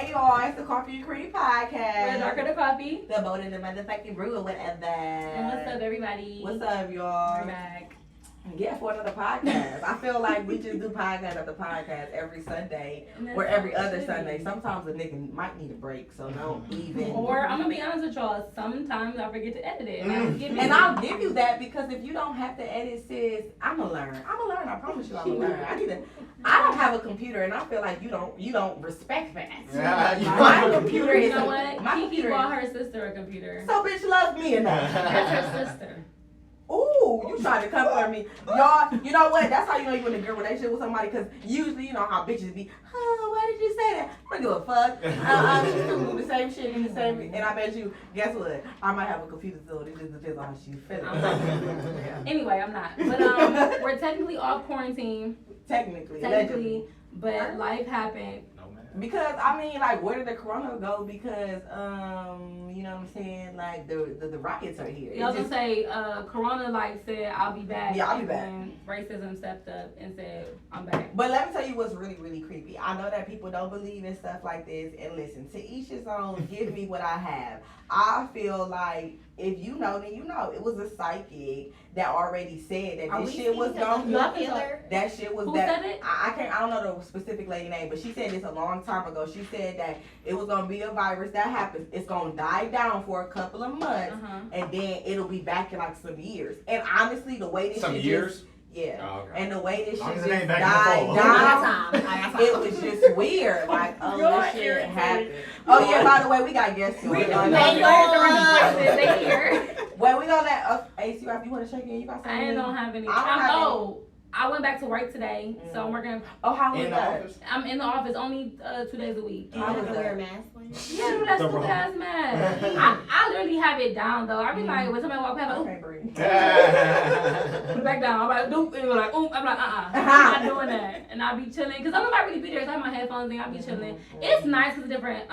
Hey y'all, it's the Coffee and Cream Podcast. We're Darker the Coffee. The boat in the motherfucking brew or whatever. And what's up, everybody? What's up, y'all? We're back. Yeah, for another podcast. I feel like we just do podcast after podcast every Sunday or every other Sunday. Sometimes a nigga might need a break, so don't even. Or I'm gonna be honest with y'all. Sometimes I forget to edit it, and I'll give you that because if you don't have to edit, sis, I'ma learn. I promise you, I'ma learn. I don't have a computer, and I feel like you don't respect that. Yeah, my computer is. You know what? My Kiki computer bought her sister a computer. So bitch loves me enough. That's her sister. Ooh, you trying to comfort me. Y'all, you know what? That's how you know you in a good relationship with somebody, because usually you know how bitches be, oh, why did you say that? I don't give a fuck. She still do the same shit in the same, and I bet you, guess what? I might have a computer so it just depends on how she feeling. Yeah. Anyway, I'm not. But we're technically off quarantine. Technically. But life happened. Because I mean, like, where did the corona go? Because you know what I'm saying? Like the riots are here. I was gonna say, Corona said I'll be back. Yeah, I'll be back. And racism stepped up and said I'm back. But let me tell you what's really, really creepy. I know that people don't believe in stuff like this, and listen, to each his own. Give me what I have. I feel like if you know, then you know. It was a psychic that already said that this shit was gonna be. That shit was Who that. said it? I don't know the specific lady name, but she said this a long time ago. She said that it was gonna be a virus that happens. It's gonna die down for a couple of months, and then it'll be back in like some years. And honestly, the way this some shit years. Yeah, oh, okay. And the way this shit just died down, it was just weird. Like, oh, this shit happened. Oh yeah, by the way, we got guests here. They here. Well, we gonna let AC, you want to check in? You got something? I don't have any. I went back to work today, so I'm working. Oh, how was that? I'm in the office only 2 days a week. How was that? Wear a mask when you Yeah, that stupid ass mask. I literally have it down though. I be like, when somebody walk past, I'm like, breathe. put it back down. I'm like, doop, and you're like, I'm like, I'm not doing that. And I'll be chilling, because I'm not really be there, so I have my headphones in, I'll be chilling. It's nice because it's different,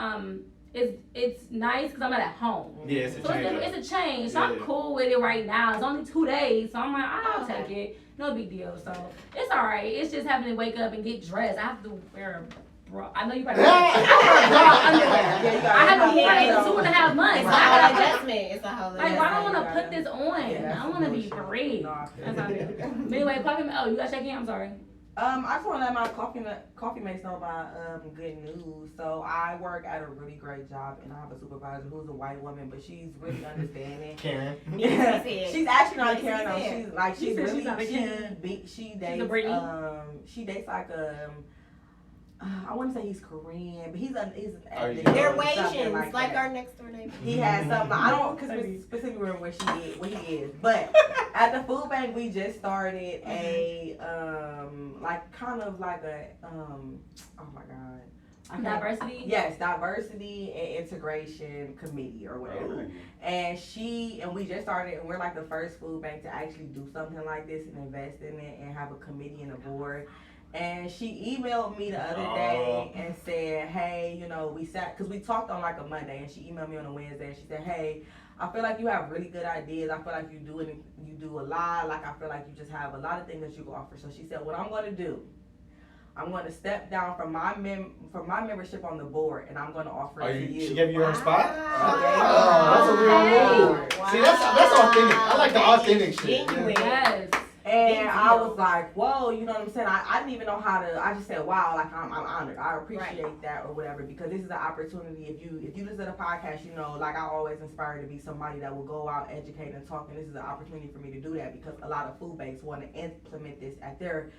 it's nice because I'm not at home. Yeah, it's a change. It's a change. So I'm cool with it right now. It's only 2 days, so I'm like, I'll take it. No big deal. So it's alright. It's just having to wake up and get dressed. I have to wear a bra. I know you probably I wear a bra underwear. I haven't worn it in 2.5 months. It's a whole adjustment. It's a whole Like, why don't want to put this on? I want to be free. That's how I feel. But anyway, you got to check in? I'm sorry. I just want to let my coffee mates know about good news. So I work at a really great job, and I have a supervisor who's a white woman, but she's really understanding. Karen. Yeah, she's actually not Karen. No, she's really she's not a Karen. She dates she dates like I wouldn't say he's Korean, but he's an ethnic. They're Asians, like that. our next door neighbor. He has something. I don't specifically remember where he is, but at the food bank we just started a oh my god. Diversity? Yes, diversity and integration committee or whatever. And we just started, and we're like the first food bank to actually do something like this and invest in it and have a committee and a board. And she emailed me the other day and said, hey, you know, we sat, because we talked on like a Monday, and she emailed me on a Wednesday, and she said, hey, I feel like you have really good ideas. I feel like you do a lot. Like, I feel like you just have a lot of things that you can offer. So she said, what I'm going to do, I'm going to step down from my membership on the board, and I'm going to offer it to you. She gave you her spot? That's a real move. Wow. See, that's authentic. I like the authentic shit. Yes. And I was like, whoa, you know what I'm saying? I didn't even know how to, I just said, wow, like I'm honored. I appreciate that or whatever, because this is an opportunity. If you listen to the podcast, you know, like I always inspire to be somebody that will go out, educate, and talk. And this is an opportunity for me to do that, because a lot of food banks want to implement this at their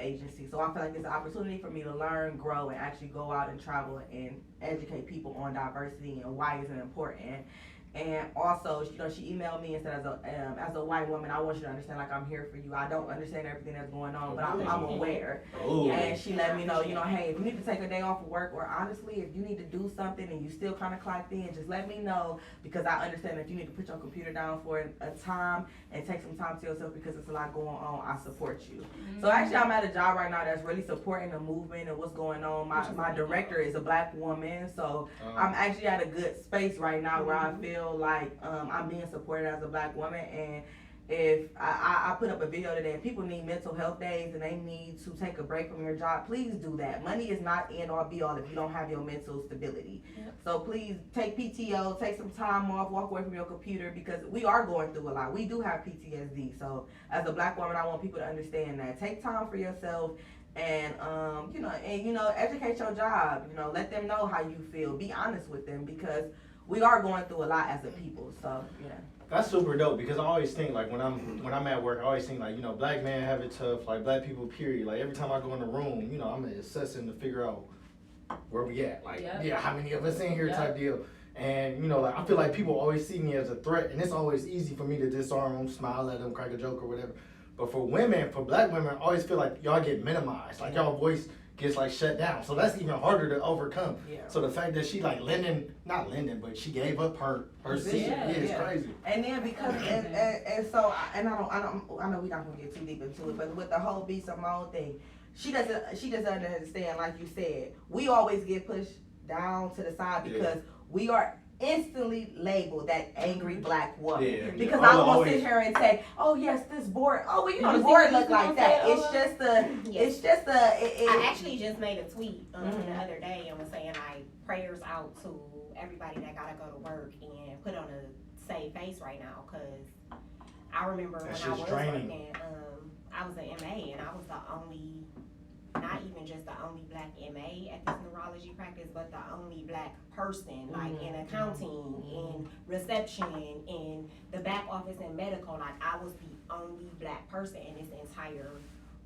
agency. So I feel like it's an opportunity for me to learn, grow, and actually go out and travel and educate people on diversity and why it's important. And also, you know, she emailed me and said, as a white woman, I want you to understand, like, I'm here for you. I don't understand everything that's going on, but I'm aware. Ooh. And she let me know, you know, hey, if you need to take a day off of work, or honestly, if you need to do something and you still kind of clocked in, just let me know, because I understand if you need to put your computer down for a time and take some time to yourself, because it's a lot going on, I support you. Mm-hmm. So actually, I'm at a job right now that's really supporting the movement and what's going on. My director is a black woman, so I'm actually at a good space right now where I feel like I'm being supported as a black woman, and if I put up a video today, if people need mental health days and they need to take a break from your job, please do that. Money is not end all be all if you don't have your mental stability. Yep. So please take PTO, take some time off, walk away from your computer, because we are going through a lot. We do have PTSD. So as a black woman, I want people to understand that. Take time for yourself. And educate your job. Let them know how you feel. Be honest with them, because we are going through a lot as a people. So yeah. That's super dope, because I always think, like, when I'm at work, I always think, like, black men have it tough, like, black people, period. Like, every time I go in the room, I'm assessing to figure out where we at. Like, how many of us in here type deal. And, like, I feel like people always see me as a threat, and it's always easy for me to disarm them, smile at them, crack a joke or whatever. But for black women, I always feel like y'all get minimized. Like, y'all voice gets, like, shut down. So that's even harder to overcome. Yeah. So the fact that she, like, not lending, but she gave up her seat. It's crazy. And then because, I know we're not going to get too deep into it, but with the whole B. Simone thing, she doesn't understand, like you said, we always get pushed down to the side because we are instantly labeled that angry black woman. Because I won't sit here and say, oh yes, this board, the board look like that. It's just a. I actually just made a tweet the other day and was saying, like, prayers out to everybody that gotta go to work and put on a save face right now, because I remember when I was working, I was an MA and I was the only, not even just the only black MA at this neurology practice, but the only black person, like in accounting, in reception, in the back office and medical. Like, I was the only black person in this entire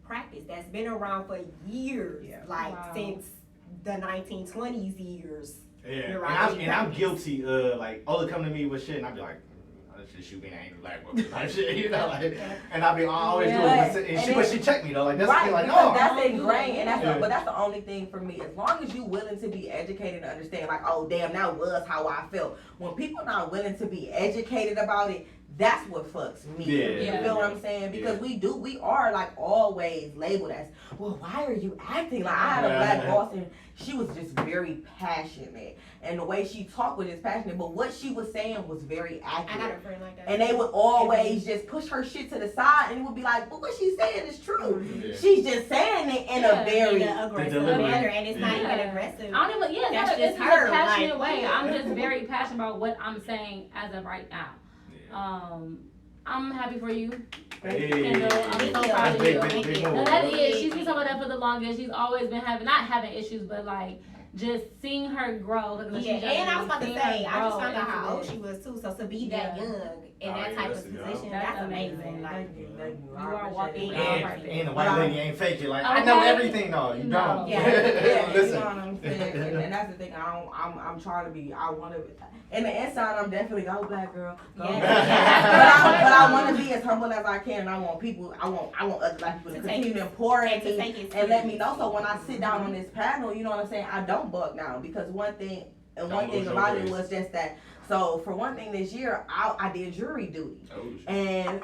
practice that's been around for years, since the 1920s years. Yeah, and I'm guilty of, like, Ola come to me with shit and I be like, that's just you being an angry black woman type shit, like, and I always do it. But she checked me though, like, that's the thing, like, that's ingrained, and but that's the only thing for me. As long as you willing to be educated and understand, like, oh damn, that was how I felt. When people not willing to be educated about it, that's what fucks me. You feel what I'm saying? Because we are, like, always labeled as, well, why are you acting like? I had a black boss and she was just very passionate, and the way she talked was just passionate, but what she was saying was very accurate. I got a friend like that. And they would always just push her shit to the side, and it would be like, but what she's saying is true. She's just saying it in a very aggressive manner, and it's not even aggressive. I don't even, that's just her, a passionate way. I'm just very passionate about what I'm saying as of right now. I'm happy for you. Hey. Kendall, I'm so proud of you. No, that is, she's been talking about that for the longest. She's always been not having issues, but, like, just seeing her grow. And I was about to say, I just found out how old she was too. So to be that young in that type of position, that's amazing. Like, you are walking and the white lady ain't faking. Like, I know everything though. You don't. Listen. You know what I'm saying? And that's the thing. I'm trying to be. I want to. In the inside, I'm definitely black girl. But I want to be as humble as I can, and I want other black people to continue to pour into me and let me know. So when I sit down on this panel, you know what I'm saying, I don't bug now, because one thing about it was just that. So for one thing, this year I did jury duty, and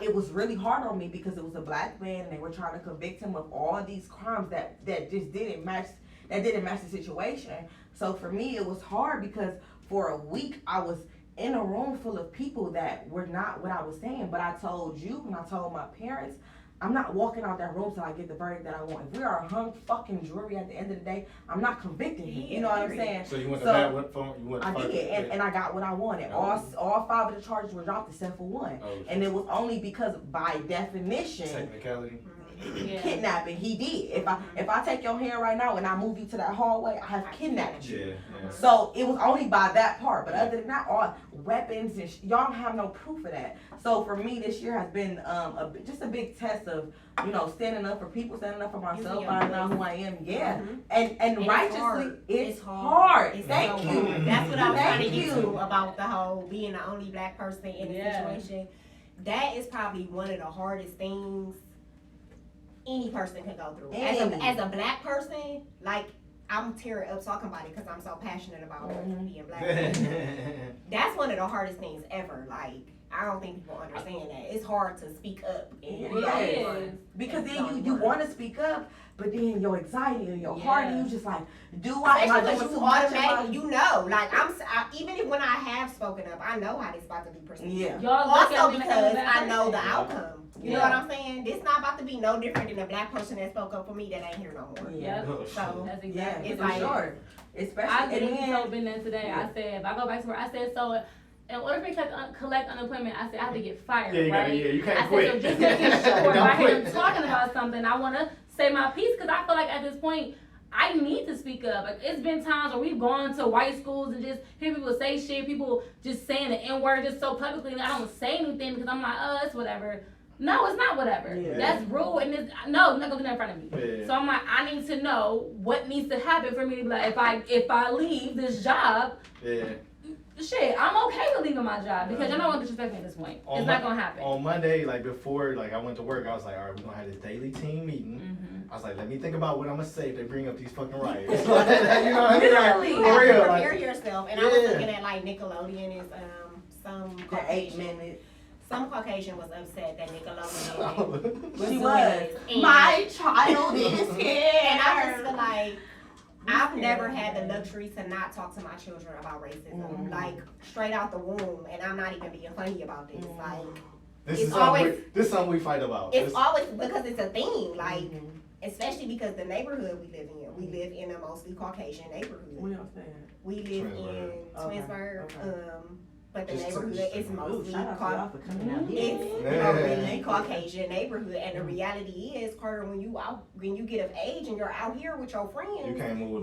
it was really hard on me because it was a black man, and they were trying to convict him of all these crimes that just didn't match the situation. So for me, it was hard because for a week I was in a room full of people that were not what I was saying. But I told you, and I told my parents, I'm not walking out that room till I get the verdict that I want. If we are a hung fucking jury at the end of the day, I'm not convicting him. You know what I'm saying? So you went to that phone? I did, and I got what I wanted. All 5 of the charges were dropped except for one. And it was only because, by definition, technicality, kidnapping, he did. If I take your hand right now and I move you to that hallway, I have kidnapped you. So it was only by that part. But other than that, all weapons and y'all don't have no proof of that. So for me, this year has been just a big test of, standing up for people, standing up for myself, finding out who I am. And righteously, it's hard. Thank you. That's what I was trying to get to about the whole being the only black person in the situation. That is probably one of the hardest things any person can go through. As a black person, like, I'm tearing up talking about it because I'm so passionate about being black. That's one of the hardest things ever. Like, I don't think people understand that. It's hard to speak up. Because then you want to speak up, but then your anxiety and your heart, and you just like, do I? Because you automatically, you know, like even if when I have spoken up, I know how this about to be perceived. Yeah. Also because I know the outcome. You know what I'm saying? This not about to be no different than a black person that spoke up for me that ain't here no more. Yeah. So that's exactly. It's for like, sure. Especially, I literally told Ben that today. I said, if I go back to work, I said, so in order for me to collect unemployment, I said I have to get fired, right? You can't I quit. said, so just making sure if I hear him talking about something, I want to say my piece, because I feel like at this point, I need to speak up. Like, it's been times where we've gone to white schools and just hear people say shit, people just saying the N-word just so publicly, and I don't say anything because I'm like, oh, it's whatever. No, it's not whatever. Yeah. That's rude, and you're not gonna do that in front of me. Yeah. So I'm like, I need to know what needs to happen for me to be like, if I leave this job, shit, I'm okay with leaving my job because you're not gonna disrespect me at this point. It's not gonna happen. On Monday, like before, like I went to work, I was like, all right, we're gonna have this daily team meeting. Mm-hmm. I was like, let me think about what I'm gonna say if they bring up these fucking riots. You know what I mean? Like, you have to prepare yourself. And I was looking at like Nickelodeon is some the 8 minutes. Some Caucasian was upset that Nickelodeon she was. My child is here. And I just feel like I've never had the luxury to not talk to my children about racism, like straight out the womb, and I'm not even being funny about this. Like, this is something we fight about. It's always because it's a thing, like, especially because the neighborhood we live in a mostly Caucasian neighborhood. We live in Twinsburg. But the neighborhood is mostly Caucasian neighborhood, and the reality is, Carter, when you get of age and you're out here with your friends, you can't move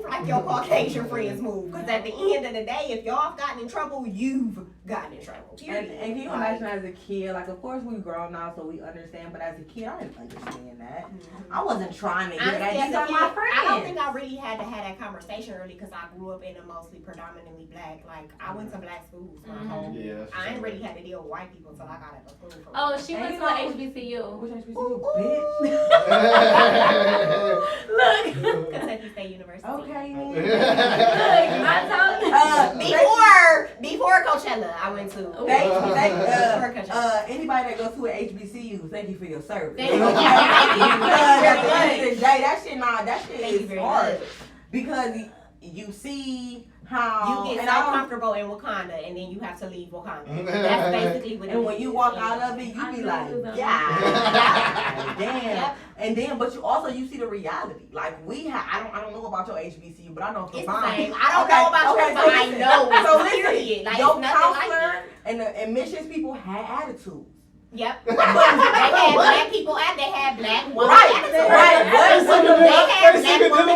like your Caucasian friends move. Because at the end of the day, if y'all have gotten in trouble, you've gotten in trouble. And can you imagine as a kid, like of course we've grown now, so we understand. But as a kid, I didn't understand that. I wasn't trying to get that. These are my friends. I don't think I really had to have that conversation early because I grew up in a mostly predominantly black. Like I went to black schools my whole. I ain't really had to deal with white people until I got out of school. Oh, she went to HBCU. Which HBCU, bitch? Look, Kentucky State University. Okay. Look, I told you. Before Coachella, I went to. Anybody that goes to an HBCU, thank you for your service. Thank you. That shit is hard because you see how you get so comfortable in Wakanda, and then you have to leave Wakanda. That's basically what. And when you walk out of it, you be like, yeah, damn. Yep. And then, but you see the reality. Like I don't know about your HBCU, but I know for mine. I don't know about yours, but I know. So listen, like, your counselor and the admissions people had attitudes. Yep. They had black people and they had black women. Right. They had black women.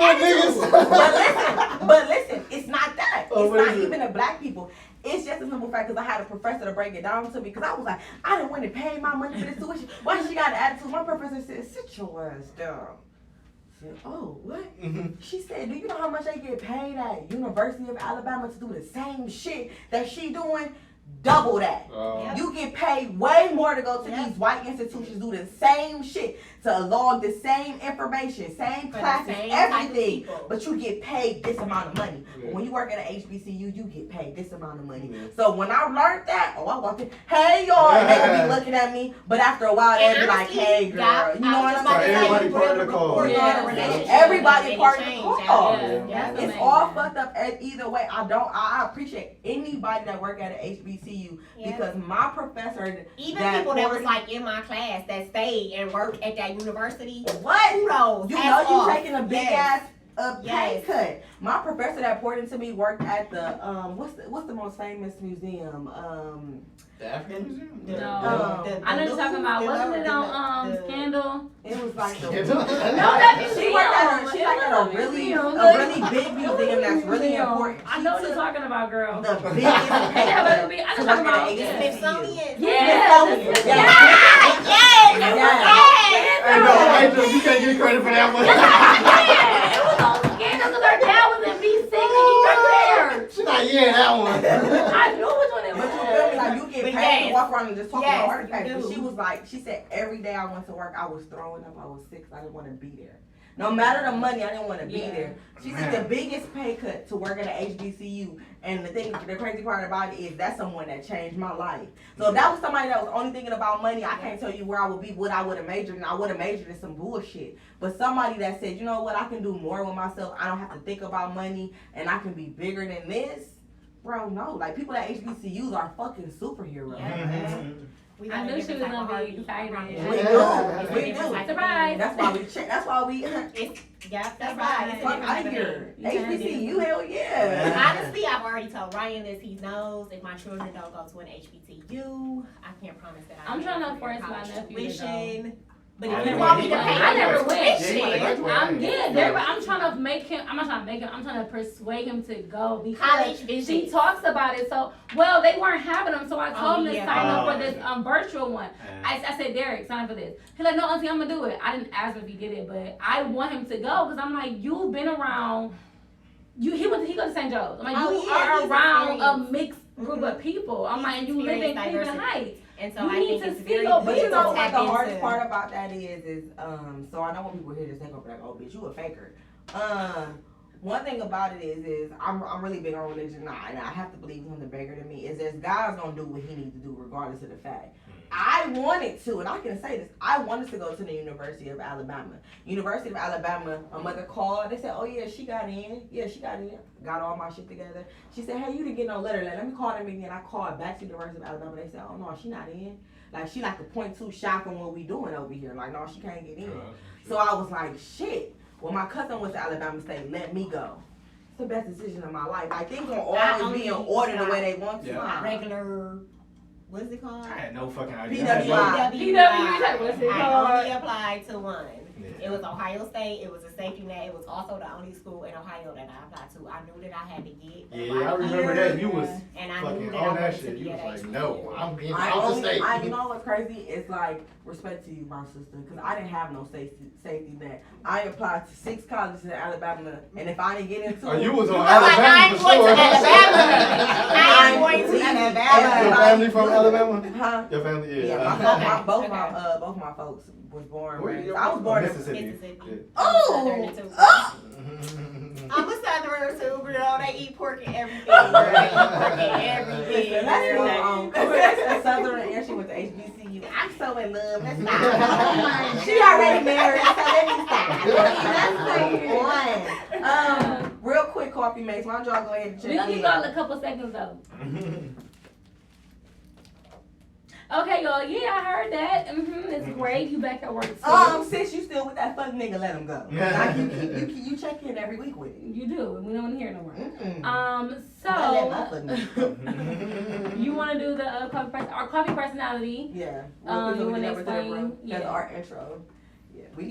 But listen, it's not that. It's not even the black people. It's just a simple fact because I had a professor to break it down to me because I was like, I didn't want to pay my money for this tuition. Why she got an attitude? My professor said, sit your ass down. I said, oh, what? She said, do you know how much they get paid at University of Alabama to do the same shit that she doing? Double that. You get paid way more to go to these white institutions, do the same shit, to log the same information, same classes, everything, but you get paid this amount of money. But when you work at an HBCU, you get paid this amount of money. So when I learned that, I walked in, hey y'all, and they would be looking at me, but after a while they'd be like, hey girl, you know what I'm saying? Everybody part of the call. Everybody part of the call. It's all fucked up either way. I appreciate anybody that work at an HBCU because my professor, even people that was like in my class that stayed and worked at that university. What? Kudos. You know you taking a big ass pay cut. My professor that poured into me worked at the what's the most famous museum? The African Museum? No. I know you're talking about. Wasn't it on Scandal? It was like no, that she worked at a really big museum that's really important. I know what you're talking about, girl. The biggest I know talking about Smithsonian. Yes. Hey, no, you can't get credit for that one. It was on Scandal because her dad was in BC and he was there. She's not hearing that one. I knew which one it was. But you feel me? Like you get paid to walk around and just talk about artifacts. But she was like, she said every day I went to work, I was throwing up. I was sick. I didn't want to be there. No matter the money, I didn't want to be Yeah. there. She said the biggest pay cut to work at an HBCU, and the crazy part about it is that's someone that changed my life. So if that was somebody that was only thinking about money, I can't tell you where I would be, what I would have majored in. I would have majored in some bullshit. But somebody that said, you know what, I can do more with myself. I don't have to think about money, and I can be bigger than this. Bro, no. Like, people at HBCUs are fucking superheroes. Yeah. I knew she was gonna be excited. We do. Surprise. That's why we check. That's why we. That's right. Fuck out here. HBCU, hell yeah. Honestly, I've already told Ryan this. He knows if my children don't go to an HBCU, I can't promise that I'm trying to force my nephew to tuition. But Oh, if you you want me to went. pay I never for went. tuition, I'm trying to make him. I'm not trying to make him. I'm trying to persuade him to go because college she vision. talks about it. So, well, they weren't having them, so I told him to yeah. sign up for Oh, this virtual one. I said, Derek, sign up for this. He's like, no, auntie, I'm gonna do it. I didn't ask him if he did it, but I want him to go because I'm like, you've been around. He goes to St. Joe's. I'm like, you he's are around a experienced. mixed group of people. I'm like, you live in Cleveland Heights. And so You I need think to it's see very your good But vision. you to know what tap the hardest into. part about that is so I know when people hear this, they gonna be like, oh bitch, you a faker. One thing about it is I'm really big on religion now, and I have to believe him the bigger than me. Is that God's gonna do what he needs to do regardless of the fact. I wanted to, and I can say this, I wanted to go to the University of Alabama. University of Alabama, my mother called, they said, oh yeah, she got in. Yeah, she got in. Got all my shit together. She said, hey, you didn't get no letter. Let me call them again. I called back to the University of Alabama. They said, oh no, she not in. Like, she like a 0.2 shot from what we doing over here. Like, no, she can't get in. So I was like, shit. Well, my cousin went to Alabama State. Let me go. It's the best decision of my life. Like, things gonna always be in order the way they want to. Yeah. Regular, what is it called? I had no fucking idea. PWI. PWI, what's it I called? only applied to one. Yeah. It was Ohio State. It was a safety net. It was also the only school in Ohio that I applied to. I knew that I had to get. Yeah, I remember that. You was And I knew fucking that I on wanted that to shit. be You was at like, HBCU. no, I'm being I out the only, state. you know what's crazy? It's like, respect to you, my sister, because I didn't have no safety net. I applied to 6 colleges in Alabama, and if I didn't get into Oh, you was on I was like, I Alabama ain't for going sure. to Alabama. I am going to Your Alabama. family from Alabama? Huh? Your family, Yeah, yeah. both my folks was born. Where raised. you I was born in Mississippi. Mississippi. Oh! I'm a southerner too, bro. They eat pork and everything. Bro. They eat pork and everything. Let's bro. go on. That's a Southern and she went to HBCU. I'm so in love. Let's stop. She already married, so let me stop. Let's move on. Real quick, coffee mates. Why don't y'all go ahead and check We only in? got a couple seconds though. Okay, y'all. Yeah, I heard that. It's great. You back at work too. Since you still with that fuck nigga, let him go. Like, you check in every week with him. You do. We don't want to hear no more. Let So my fuck nigga go. you want to do the our coffee personality? Yeah. You want to explain? That's our intro. Yeah. We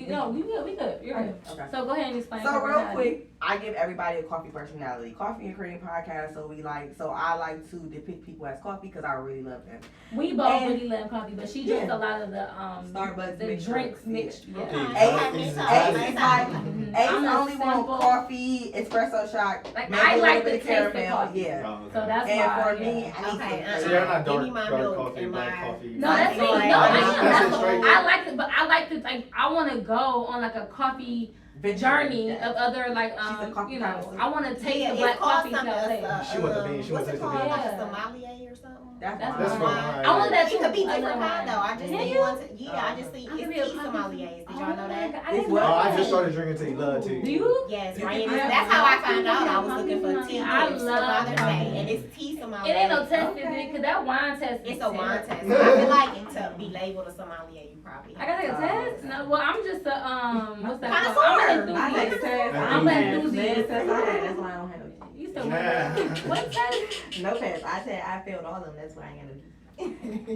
good. You're good. Okay. So go ahead and explain. So coffee real personality. quick, I give everybody a coffee personality. Coffee and Cream podcast. So I like to depict people as coffee because I really love them. We both And- really love coffee, but she drinks a lot of the Starbucks the mixed drinks drinks, mixed. yeah. Yeah. Ace is like I'm Ace a only want simple- coffee, espresso shot, Like, maybe I a like little the bit of taste of caramel. coffee. Yeah. So that's And why. for me, yeah. I need Okay, some. So you're not Give dark, me my dark milk coffee, and black my- coffee. No, that's me. No, Like, I like it, but I like to like I want to go on like a coffee journey of other like She's a coffee you know connoisseur. I want to taste Yeah, the it's black called coffee something smell. else, She want the bean, she want what's to it taste the called? bean. Like a Yeah. sommelier or something? That's That's fine. fine. I want that It could be too. different kind though. I just Can think you? one. I just think I could it's be a tea coffee- sommeliers. Did y'all know that? I didn't what? know Oh, I that. just started drinking tea, love tea. Do you? Yes, You right. can do That's how I found out. I was looking for tea I gifts for love Father's coffee. Day, and it's tea sommelier. It ain't no test, Okay. is it? Because that wine test. It's is a wine terrible. test. I feel like to be labeled a sommelier, you probably. I gotta take a test. No, well, I'm just a what's that? Connoisseur. called? I'm I an take a enthusiast. test. I'm an enthusiast. That's why I don't have no You still Yeah. what test? No test. I said I failed all of them. That's why I ain't got no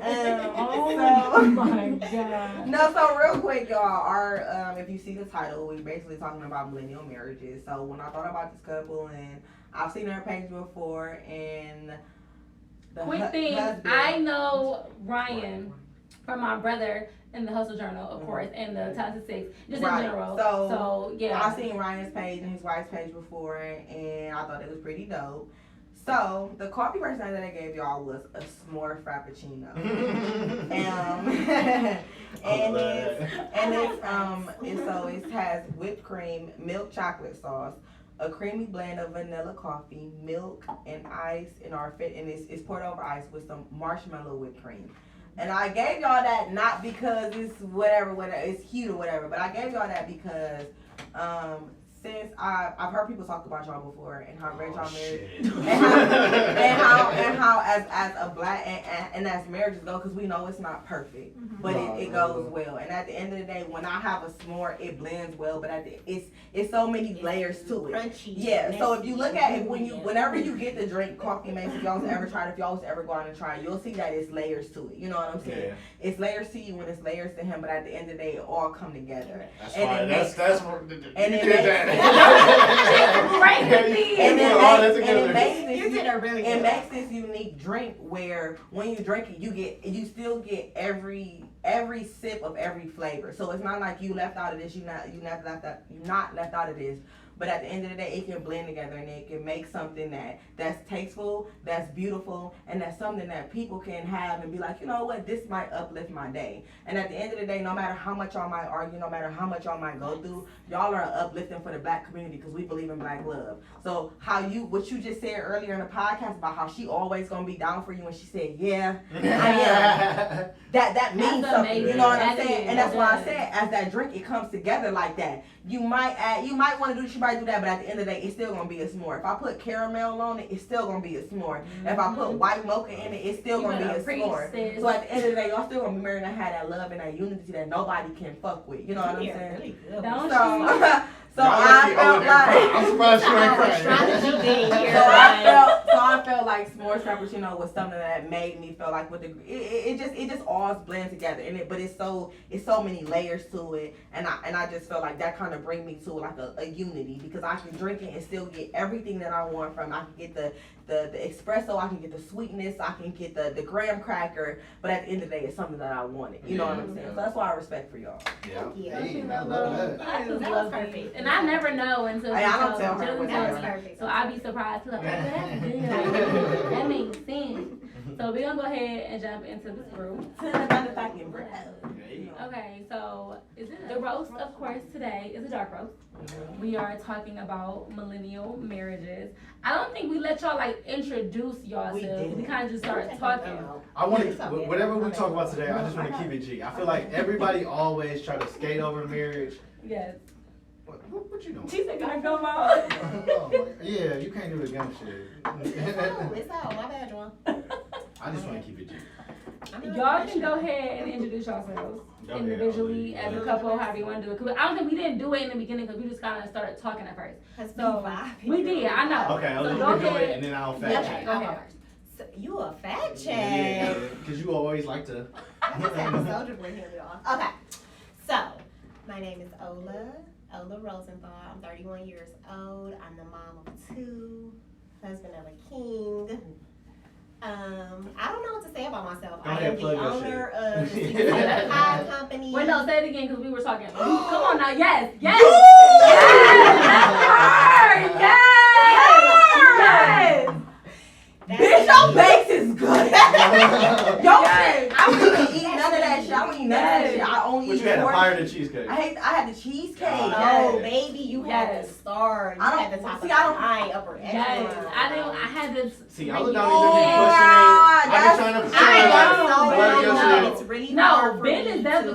Oh my god. No, so real quick, y'all, our if you see the title, we basically talking about millennial marriages. So when I thought about this couple, and I've seen her page before, and the Quick thing, husband, I know Ryan from my brother in the Hustle Journal, of course, and the Toxic Six, just Right. in general. So, yeah. I've seen Ryan's page and his wife's page before, and I thought it was pretty dope. So the coffee personality that I gave y'all was a s'more frappuccino. It has whipped cream, milk chocolate sauce, a creamy blend of vanilla coffee, milk and ice and it's poured over ice with some marshmallow whipped cream. And I gave y'all that not because it's whatever, it's cute or whatever, but I gave y'all that because since I've heard people talk about y'all before and how great y'all married and how as a black and as marriages go, because we know it's not perfect, but it goes well. And at the end of the day, when I have a s'more, it blends well. But it's so many layers to it. Crunchy. Yeah. So if you look at it whenever you get the drink coffee mix, if y'all ever tried, if y'all ever go out and try, you'll see that it's layers to it. You know what I'm saying? Yeah. It's layers to you and it's layers to him. But at the end of the day, it all come together. That's and fine. It makes this unique drink where when you drink it, you still get every sip of every flavor. So it's not like you left out of this, you're not left out of this. But at the end of the day, it can blend together and it can make something that's tasteful, that's beautiful, and that's something that people can have and be like, you know what, this might uplift my day. And at the end of the day, no matter how much y'all might argue, no matter how much y'all might go through, y'all are uplifting for the black community because we believe in black love. So what you just said earlier in the podcast about how she always gonna be down for you, and she said, yeah, I am. That means something. Amazing. You know what I'm saying? And that's why I said, as that drink, it comes together like that. You might want to do this, you might do that, but at the end of the day, it's still gonna be a s'more. If I put caramel on it, it's still gonna be a s'more. If I put white mocha in it, it's still gonna be a s'more. So at the end of the day, y'all still gonna be married and have that love and that unity that nobody can fuck with. You know what I'm saying? Really so I felt like I'm surprised you ain't crying. So I felt like s'more frappuccino was something that made me feel like it just all blends together in it, but it's so many layers to it, and I just felt like that kind of bring me to like a unity because I can drink it and still get everything that I want from. I can get the espresso, I can get the sweetness, I can get the graham cracker, but at the end of the day, it's something that I wanted. You know what I'm saying? So that's why I respect for y'all. Yeah. Hey, I love that. That was perfect. And I never know until I don't tell her what that was perfect. So I'll be surprised too. Like, that's good. That makes sense. So we're gonna go ahead and jump into this brew. Okay, so the roast, of course, today is a dark roast. We are talking about millennial marriages. I don't think we let y'all like introduce yourselves. We kind of just started talking. I want to, whatever we talk about today, I just want to keep it G. I feel like everybody always try to skate over marriage. Yes. What you doing? She said, "Can I come out?" Yeah, you can't do the gun shit. It's out. My bad, Joan. I just want to keep it G. Y'all can go ahead and introduce yourselves individually as a couple, however you want to do it. Cause I don't think we didn't do it in the beginning because we just kind of started talking at first. So we did, I know. Okay, I'll do it and then I'll fact check. Go ahead. So you a fact check? Yeah, because you always like to. I just have a soldier with him, y'all. Okay, so my name is Ola Rosenthal. I'm 31 years old. I'm the mom of 2, husband of a king. I don't know what to say about myself. I am the owner of the pie company. Wait, no, say it again because we were talking. Come on now, yes. Yes, Bitch, your bakes is good. Yo, shit. I wouldn't eat none of that shit. I wouldn't eat none of that shit. I only eat you had a pie or the cheesecake? I had the cheesecake. Oh, baby, you had the star. You had the top of the line, upper echelon. I had this. See, I look down and pushing it. I'm trying to push it. It's really no,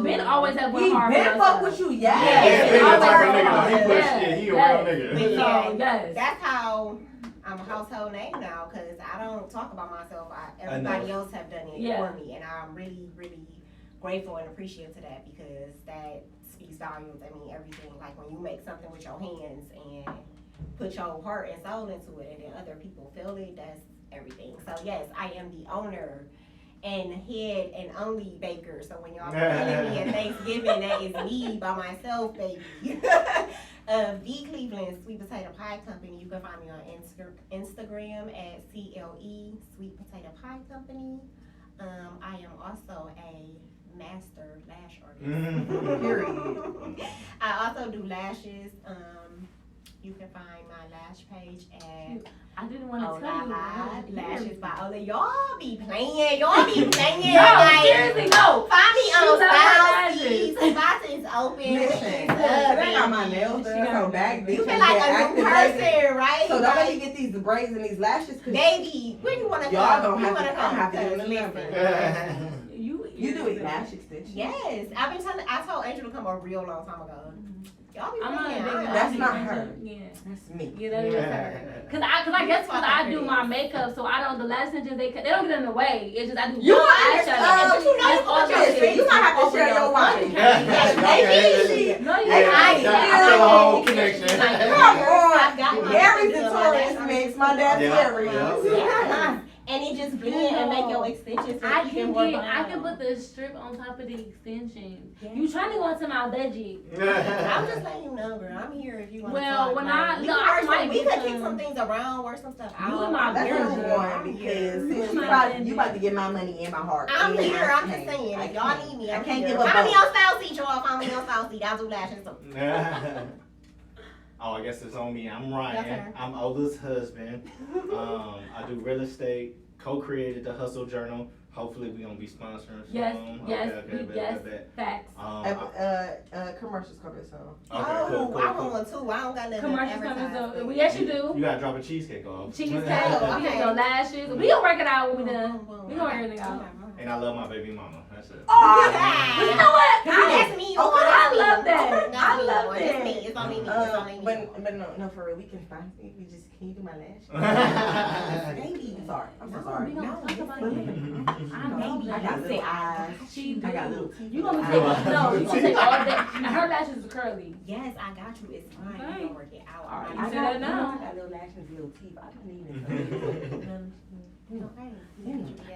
Ben always has one hard. Ben fuck with you, yeah. Ben that type of nigga. He push shit. He a real nigga. Yes. That's how I'm a household name now because I don't talk about myself. Everybody else have done it for me, and I'm really, really grateful and appreciative to that because that speaks volumes. I mean, everything. Like when you make something with your hands and put your heart and soul into it, and then other people feel it. That's everything. So yes, I am the owner and head and only baker. So when y'all feeling me at Thanksgiving, that is me by myself, baby. Of the Cleveland Sweet Potato Pie Company. You can find me on Instagram at CLE Sweet Potato Pie Company. I am also a master lash artist. I also do lashes, You can find my lash page at I didn't want to tell Ola you. Lashes by Ola. Y'all be playing. Y'all be playing. No, like, seriously, no. find me She on love her Style lashes. Steez. Spots is open. Listen, Up, I got my baby. nails She done, got so her back nails bitch. You feel like a new person, right? So don't Like, let me get these braids and these lashes. Cause baby, when you wanna come? y'all don't You have wanna to. I come? have to give 'Cause them a listen, number. You You do it lash extensions. yes, I've been telling. I told Angel to come a real long time ago. Y'all be I'm not a playing. big I- That's not her. Yeah. That's me. Yeah, that is her. Cause I guess cause I do my makeup, so I don't. The lash extensions they don't get in the way. It's just I do. You eyeshadow. but you know That's you all put your that shit. is. You might have to Over share your your wife. phone. No, you I don't. feel the whole connection. Come I got on. my Gary's sister, Victoria's my mix. My dad's Yeah. Gary. Yeah. And it just blend and make your extensions. I even can more I can bomb. put the strip on top of the extension. Yeah. You trying to go into my budget? I'm just letting you know, girl. I'm here if you want to Well, talk. when Like, we I can work might some- we get could kick some- some things around, work some stuff out. You and my That's girl. what I'm going because since you about to get my money and my heart. I'm and here. my I'm just pain. saying. I If y'all can't. need me, I I'm can't here. give up Find me both. on Style Seat, y'all. Find me on Style Seat. I'll do lashes too. Oh, I guess it's on me. I'm Your Ryan. turn. I'm Ola's husband. I do real estate. Co-created the Hustle Journal. Hopefully, we gonna be sponsoring soon. Yes, yes, Okay, yes. bet. Facts. Commercials coming so. Okay, Oh, cool. I want one too. I don't got nothing Commercial to coming advertise. so yes you do. You gotta drop a cheesecake off. Cheesecake, Oh, we okay. get your lashes. We gonna work it out when we done. Boom, boom, We boom. gonna work everything out. And I love my baby mama. That's it. But you know what? That's me. Okay, I love that. I love It's that. me. It's only me. It's only me. But no, for real, we can find me. We just can you do my lashes? Baby. I'm sorry. I'm so No, sorry. We gonna No, talk about listen. it. I know I got little eyes. She do. I got little teeth. You gonna I take got- no? You gonna take all day. And her lashes are curly. Yes, I got you. It's fine. Okay. We gonna work it out. All right. I You say got, that now. I got little lashes, little teeth. I don't need it. Okay.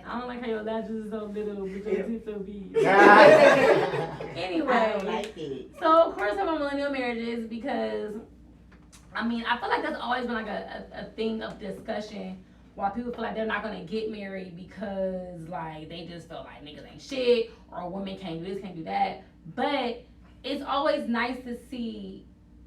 I don't like how your lashes are so little, but your teeth so big. I Anyway, don't like it. so of course I'm on millennial marriages because I mean I feel like that's always been like a thing of discussion why people feel like they're not gonna get married because like they just feel like niggas ain't shit or women can't do this, can't do that. But it's always nice to see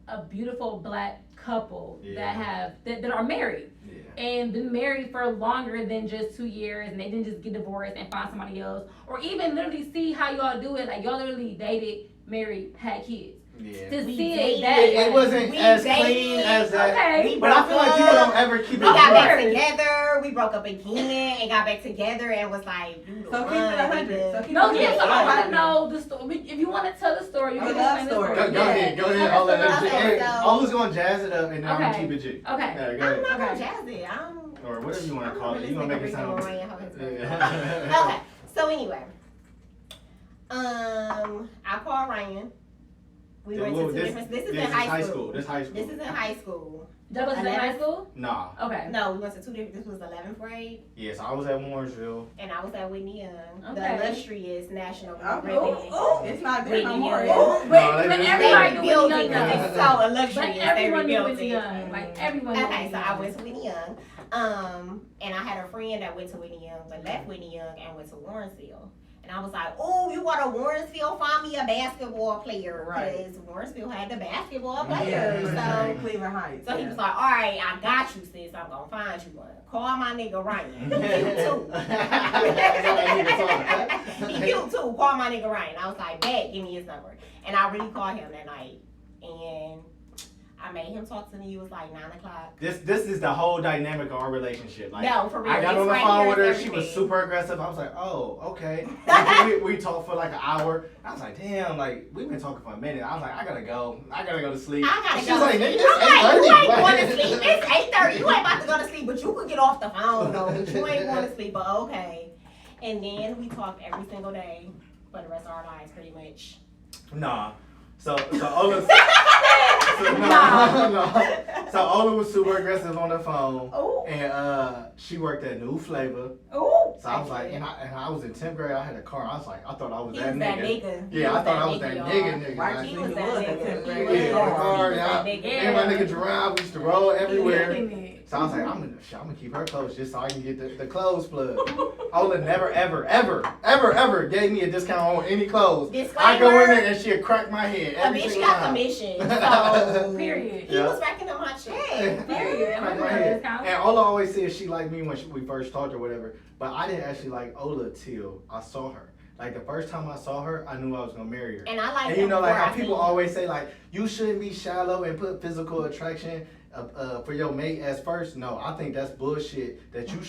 a beautiful black couple that are married. Yeah. And been married for longer than just 2 years and they didn't just get divorced and find somebody else or even literally see how y'all do it. Like y'all literally dated, married, had kids. Yeah. To We see dated. it that It way. wasn't We as dated. clean as that. Okay. But I feel like people don't ever keep We it got real. back together. We broke up again and got back together and was like, do the So keep it one, 100. nigga. So keep No, it yeah, so I 100. want to know the story. If you want to tell the story, you I can love explain the story. story. Go ahead. All that. Okay, Hey, so- Ola's gonna jazz it up and then I'm gonna Okay. keep it G. Okay. Yeah, go I'm ahead. not gonna Okay. jazz it. Or whatever you wanna I'm call it. really You gonna make it sick of sound. Ryan and Ola Yeah. Okay, so anyway, I called Ryan. We Yeah, went well, to two this- different. This is this in high school. This high school. This is in high school. That was in high school? Nah. Okay. No, we went to two different. This was 11th grade, Yes, I was at Warrensville. and I was at Whitney Young, Okay. the illustrious national Oh, ribbon. oh, it's not there no Whitney more. Young. Oh, But, No, but they just- everybody They knew rebuilt Whitney it Young 'cause it's though. so But illustrious. They everyone knew rebuilt Whitney it. Young. Like everyone knew Okay, Whitney so I Young. went to Whitney Young, and I had a friend that went to Whitney Young, but left Whitney Young and went to Warrensville. And I was like, oh, you want a Warrensville? Find me a basketball player. Right. Because Warrensville had the basketball yeah, players. So, Cleveland Heights. so he was like, all right, I got you, sis. I'm going to find you one. Call my nigga Ryan. He cute, too. He cute, too. Call my nigga Ryan. I was like, bet, give me his number. And I really called him that night. And I made him talk to me. It was like 9 o'clock. This is the whole dynamic of our relationship. Like, No, for real. I got It's on the right phone here, with her. it's She was everything. super aggressive. I was like, oh, okay. After we talked for like an hour. I was like, damn, like we've been talking for a minute. I was like, I gotta go. I gotta go to sleep. I gotta She's go. like, nigga, it's I'm like, you 8:30. ain't going to sleep. It's 8:30. You ain't about to go to sleep, but you could get off the phone though. But you ain't going to sleep. But okay. And then we talked every single day for the rest of our lives, pretty much. Nah. So Ola. No. So Ola was super aggressive on the phone, Oh, and she worked at New Flavor. oh. So I was like, and I was in 10th grade. I had a car. I was like, I thought I was He that was that nigga. nigga. Yeah, I thought I was that y'all. nigga. Right, Like, He He was was that at nigga. 10th He grade. was Yeah, that the car, nigga. yeah. He was that And my nigga. nigga drive. We used to roll everywhere. So I was like, I'm gonna keep her close just so I can get the clothes plug. Ola never, ever gave me a discount on any clothes. Disclaimer, I go in there and she'll crack my head a every bitch single got time. commission, so Period. he was racking up my check. Period. Crack my head. And Ola always said she liked me when we first talked or whatever, but I didn't actually like Ola till I saw her. Like the first time I saw her, I knew I was gonna marry her. And I like and you know, like how people always say, like you shouldn't be shallow and put physical attraction for your mate as first. No, I think that's bullshit. That you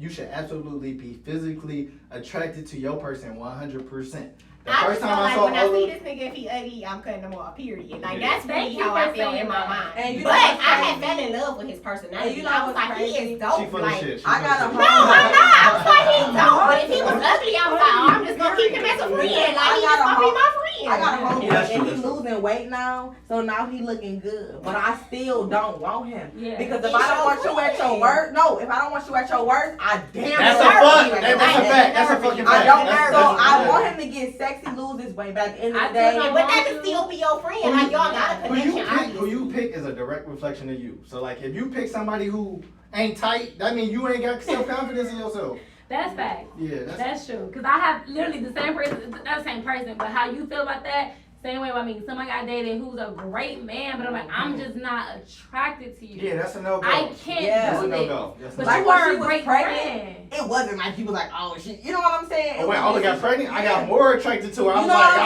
should absolutely be physically attracted to your person 100%. The I first just time feel I like saw when I Ola, see this nigga, if he ugly, I'm cutting him off. Period. Like Yeah. that's really Thank you how for I feel saying in my that. mind. And you know But I what's had crazy? fell in love with his personality. And you know I was what's like, he crazy? is dope. she full of Like, shit. She I full got of a shit. no, I'm not. I was like, he's dope. But if he was ugly, I was like, oh, I'm just gonna keep him as a friend. Like, he just gonna be my friend. I got a homie Yeah, that's and true, he's that's true. losing weight now, so now he looking good. But I still don't want him. Yeah. Because if It's I don't your want you at your friend. worst, no, if I don't want you at your worst, I damn That's a sure fuck. want you at your That's a worst. fact. That's a fucking I fact. don't. That's- So that's- I want him to get sexy, lose his weight. But at the end of the I day, took But that can still be your friend. Who Like, you- y'all got a Who you connection, pick? Who you pick is a direct reflection of you. So like, if you pick somebody who ain't tight, that means you ain't got self confidence in yourself. That's fact. Yeah, That's true. Because I have literally the same person, not the same person, but how you feel about that, same way about me. Somebody I dated who's a great man, but I'm like, I'm just not attracted to you. Yeah, that's a no go. I can't Yeah. That's a do no it. go. But Like you when are she a was great pregnant, friend. it wasn't like you was like, oh shit. You know what I'm saying? Oh, when Ola got pregnant, I got more attracted to her. I was You know like, what I'm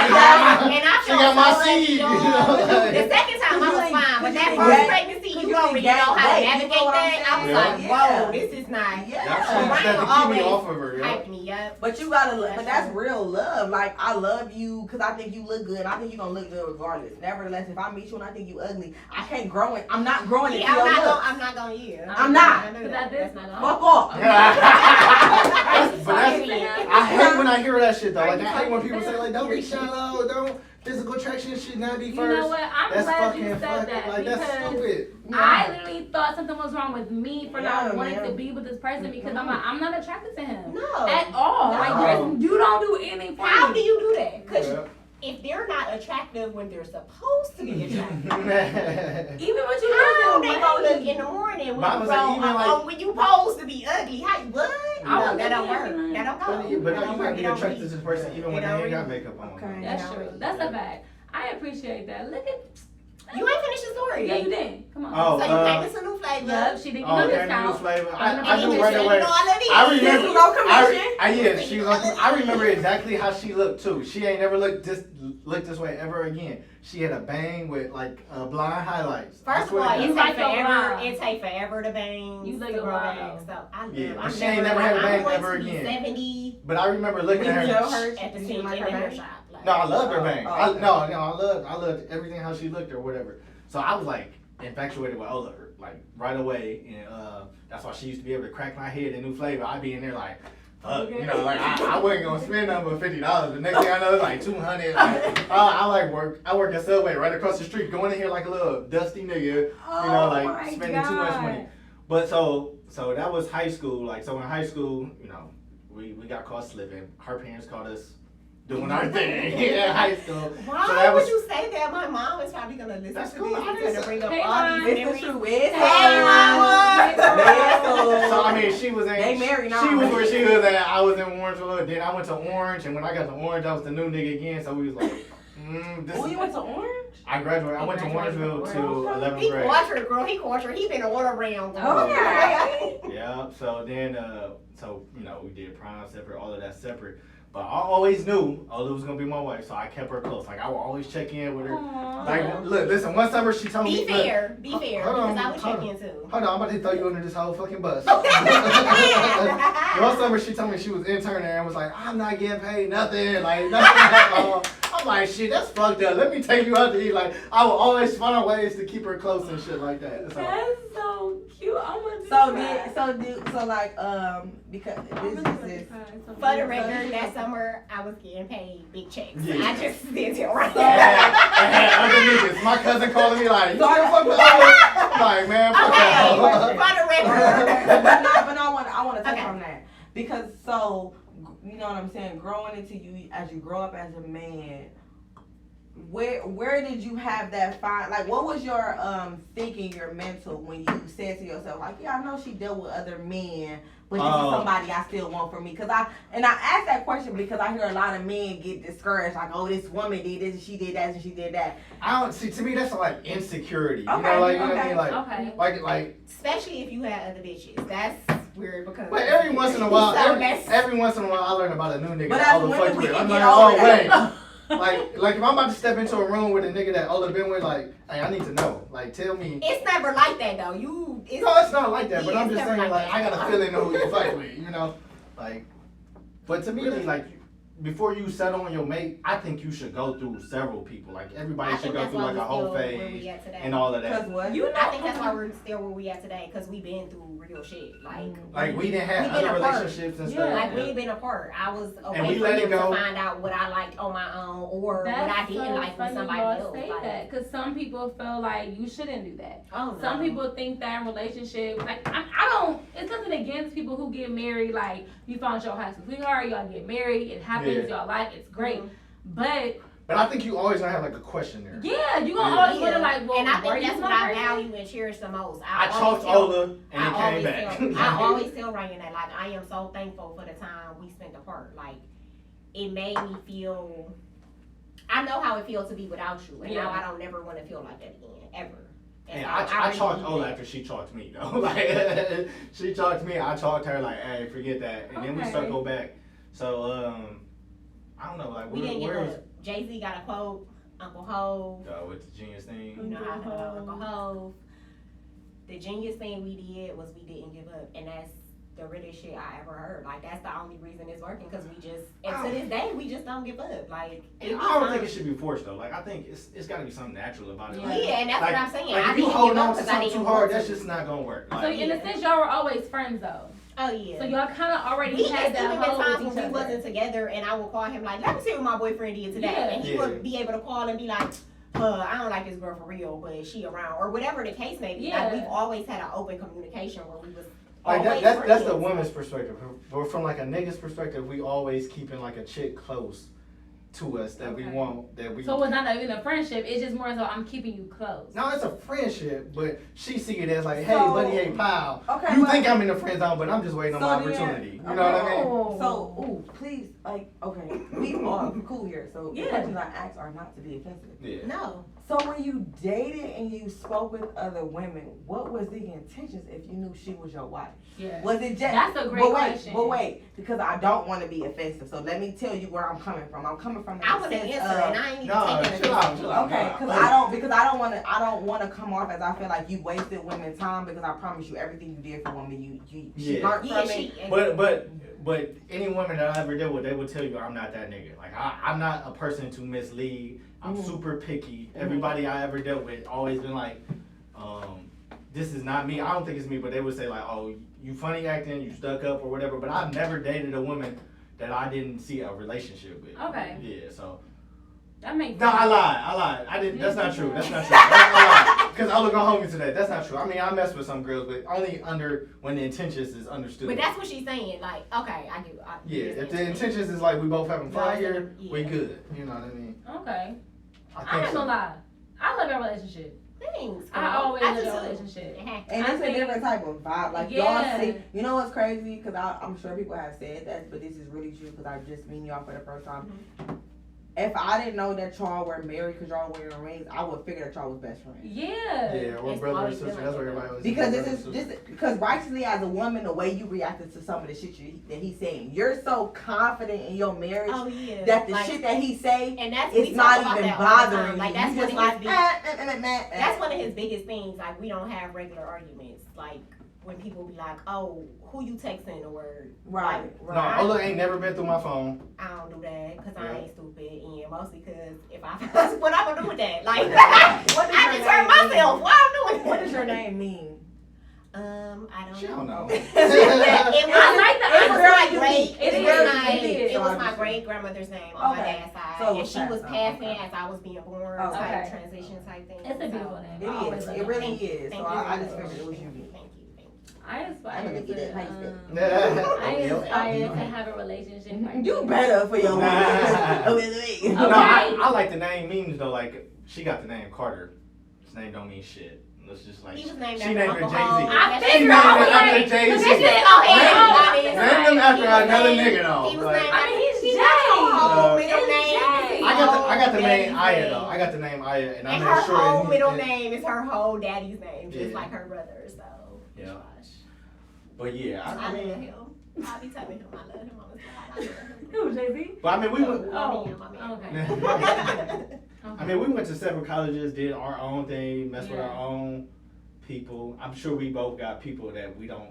ah, And I she felt got my so seed. lucky. The second time I was fine, but that first pregnancy, you already know how to navigate that. I was like, whoa, this is not. Yeah. That's Ryan that to keep me always off of her. Yeah. hyped me up. But you gotta look, but that's real love. Like, I love you because I think you look good. I think you're gonna look good regardless. Nevertheless, if I meet you and I think you ugly, I can't grow it. I'm not growing into Yeah, your looks. I'm not gonna use. I'm not. I know Because that. that's That's not not Fuck off. But that's, I hate when I hear that shit though. Are Like you I hate when talking people say like, don't be You're shallow, don't physical attraction should not be You first. know what? I'm That's glad you fucking said that like that's because stupid. I literally thought something was wrong with me for not Yeah, wanting man. to be with this person because I'm like, I'm not attracted to him No. at all. No. Like, you don't do anything for How me. do you do that? Because Yeah. if they're not attractive when they're supposed to be attractive, Even when you how lose they weight. gonna look in the morning when Mama you said grow, even like- when you supposed to be ugly? How what? I No, was that don't looking work. at That don't But go. you That gotta don't work. be It don't attracted to read. the person even when It they don't ain't got read. makeup on. Okay. That's true. That's a fact. I appreciate that. Look at. You ain't finished the story. Yeah, you did. Come on. Oh, So you gave us a new flavor. Yep, she didn't Oh, know okay, this new count. flavor. And I then knew you right said, away. You know all of these. I This remember. was on commission. Yeah, she was on. I remember exactly how she looked too. She ain't never looked this way ever again. She had a bang with like blind highlights. First of all, You it like take your forever. brow. It take forever to bang. You like to your grow brow. back. So I love. Yeah, but I'm she ain't never had a bang ever again. 70 But I remember looking at You know her. her? at the Did scene you in like the her hair bang? shop. Like, No, I loved her bang. Oh, I loved everything how she looked or whatever. So I was like infatuated with Ola like right away, and that's why she used to be able to crack my head in new flavor. I'd be in there like. You know, like I wasn't gonna spend nothing but $50. The next thing I know, it's like $200. Like, I like work. I work at Subway right across the street, going in here like a little dusty nigga. You know, like spending too much money. But so that was high school. Like so in high school, you know, we got caught slipping. Her parents caught us doing our thing in high school. Why So that would was- you say that? My mom is probably gonna listen That's to cool. this. I It's didn't gonna bring up say- all Hey, these It's memories. the truth. It's Hey, mama. So I mean, she was in. They married now. She was where she was at. I was in Orangeville. Then I went to Orange, and when I got to Orange, I was the new nigga again. So we was like, this. Oh, you went to Orange? I graduated. I went to Orangeville till 11th He grade. watched her, girl. He watched her. He been all around. Girl. Okay. Yeah. So then, so you know, we did prom separate, all of that separate. But I always knew Ola was gonna be my wife, so I kept her close. Like I would always check in with her. Aww. Like, look, listen. One summer she told me, Be fair. Be fair. hold on, Because I would hold check on. in too. Hold on, I'm about to throw you under this whole fucking bus. One summer she told me she was intern there and was like, I'm not getting paid nothing, like nothing at all. I'm like, shit, that's fucked up. Let me take you out to eat. Like, I will always find ways to keep her close and shit like that. So, That's so cute. I'm gonna do So like because this is For the record, that summer I was getting paid big checks. Yeah. I just did it right I had other niggas. My cousin calling me like, you still fuck with Ola? I'm like, man, fuck Okay, that. for the record. but I want to touch Okay. on that because so you know what I'm saying. Growing into you as you grow up as a man, where did you have that like what was your thinking, your mental when you said to yourself like, yeah, I know she dealt with other men, but this is somebody I still want for me? Because I asked that question because I hear a lot of men get discouraged, like, oh, this woman did this and she did that and she did that. I don't see. To me, that's like insecurity. Okay, you know, like you know what I mean, like especially if you had other bitches. That's weird because. But every once in a while, every once in a while, I learn about a new nigga. But that as Ola women, fucked we with. can I'm get like, over oh that. wait. Like if I'm about to step into a room with a nigga that Ola been with, like, hey, I need to know. Like, tell me. It's never like that though. No, it's not like that. But I'm just never saying, like, that. I got a feeling who you fight with, you know. Like, but to me, like, before you settle on your mate, I think you should go through several people. Like, everybody should go through like a whole phase and all of that. Because what? I think that's why we're still where we at today, because we've been through real shit. Like we didn't have other relationships and stuff. Like we ain't been apart. I was And away we from let him it go. to find out what I liked on my own or what I didn't like with somebody else. Say that because some people feel like you shouldn't do that. Oh, some people think that in relationships, like I don't. It's nothing against people who get married. Like you found your high school sweetheart, y'all get married, it happens, y'all like it's great, But I think you always gonna have like a question there. Yeah, you gonna always wonder like, well, and I think that's what I person? value and cherish the most. I talked Ola and it came back. I always tell Ryan that like I am so thankful for the time we spent apart. Like it made me feel. I know how it feels to be without you, and now I don't never want to feel like that again, ever. And I talked Ola after she talked me though. Like she talked me, I talked her like, hey, forget that, and then we circle back. So I don't know, like we didn't get the Jay-Z got a quote, Uncle Hov. With the genius thing. You know how I feel about Uncle Hov. The genius thing we did was we didn't give up, and that's the realest shit I ever heard. Like that's the only reason it's working, because we just, and to this day, we just don't give up. Like I don't think it should be forced though. Like I think it's got to be something natural about it. Yeah, like, and that's what I'm saying. Like I if you didn't hold give on up to because I something didn't too hard, want that's to. just not gonna work. So Like, in a sense, y'all were always friends though. Oh yeah. So y'all kind of already We had that even been whole times with when each we other. wasn't together, and I would call him like, let me see what my boyfriend did today, Yeah. and he would be able to call and be like, I don't like this girl for real, but she around, or whatever the case may be. Yeah. Like we've always had an open communication where we was. Like always that's the friends. woman's perspective. But from like a nigga's perspective, we always keeping like a chick close to us that we want, that we. So it's not even a friendship. It's just more so I'm keeping you close. No, it's a friendship, but she see it as like, hey, So- buddy, hey, pal. Okay, You but- think I'm in the friend zone, but I'm just waiting on So my then- opportunity. You know what I mean? So, please, like, okay, we all cool here. So the questions I ask are not to be offensive. Yeah. No. So when you dated and you spoke with other women, what was the intentions if you knew she was your wife? Yeah. Was it just? That's a great question. But wait, because I don't want to be offensive. So let me tell you where I'm coming from. I'm coming from. I would have answered, and I ain't even No, taking chill out, chill out. Okay, because I don't want to come off as I feel like you wasted women's time, because I promise you everything you did for women, she learned from it. But any woman that I ever dealt with, they would tell you I'm not that nigga. Like I'm not a person to mislead. I'm super picky. Everybody I ever dealt with always been like, this is not me. I don't think it's me, but they would say like, oh, you funny acting, you stuck up or whatever. But I've never dated a woman that I didn't see a relationship with. Okay. Yeah, so. That makes No, sense. I lied. I didn't. That's not true. That's not true. I lied. Because I look on homie today. That's not true. I mean, I mess with some girls, but only when the intentions is understood. But that's what she's saying. Like, okay, I do. Yeah, if the intentions is like we both having fun here, Yeah. we good. You know what I mean? Okay. I I ain't gonna lie. I love our relationship. Thanks. I always I love do our too. relationship. And I it's a think- different type of vibe. Like Yeah. y'all see, you know what's crazy? Because I'm sure people have said that, but this is really true because I just meet y'all for the first time. If I didn't know that y'all were married because y'all wearing rings, I would figure that y'all was best friends. Yeah. Yeah, we're It's brother and always sister. been That's like what that. everybody always Because says. because rightfully as a woman, the way you reacted to some of the shit that he's saying, you're so confident in your marriage Oh yeah. that the Like, shit that he say, and that's it's we not talk about even that all the time. bothering Like you. that's You one just of like, his big, that's that's one of his biggest things. Like we don't have regular arguments. Like when people be like, "Oh, who you texting?" or Right, No, right. Ola ain't never been through my phone. I don't do that because Yeah. I ain't stupid, and mostly because if I what I'm gonna do with that? Like What does I your deter name myself. mean? Why I'm doing What that? does your name mean? I don't She know. don't know. It I like the was answer. my great. It is. It was my Obviously. great grandmother's name on my Okay. dad's side, So it and was she passed was on. passing Okay. as I was being born, Okay. type transition type thing. It's a beautiful name. It I always is. love It that. really is. Thank So you. I just figured it was unique. Thank you. I aspire gonna get it. How you I aspire to have a relationship. Like You better for your Okay. No, I like the name memes though. Like she got the name Carter. His name don't mean shit. It's just like He was named she after named her Uncle Jay-Z. Hov. I She figured named I was him after like, Jay-Z. this is Named him after another nigga though. He was Like, named I mean, he's He Jay. got your whole It's middle name. Jay. I got the name Daddy's Aya name. though. I got the name Aya, and I And made her sure whole that middle name is her whole daddy's name, just Yeah. like her brother. So. Yeah. Gosh. But yeah, I love mean, him. I'll be telling him I love him on the side. I love him. Who, Jay-Z? but I mean, we went. Oh, okay. I mean, we went to several colleges, did our own thing, messed with Yeah. our own people. I'm sure we both got people that we don't.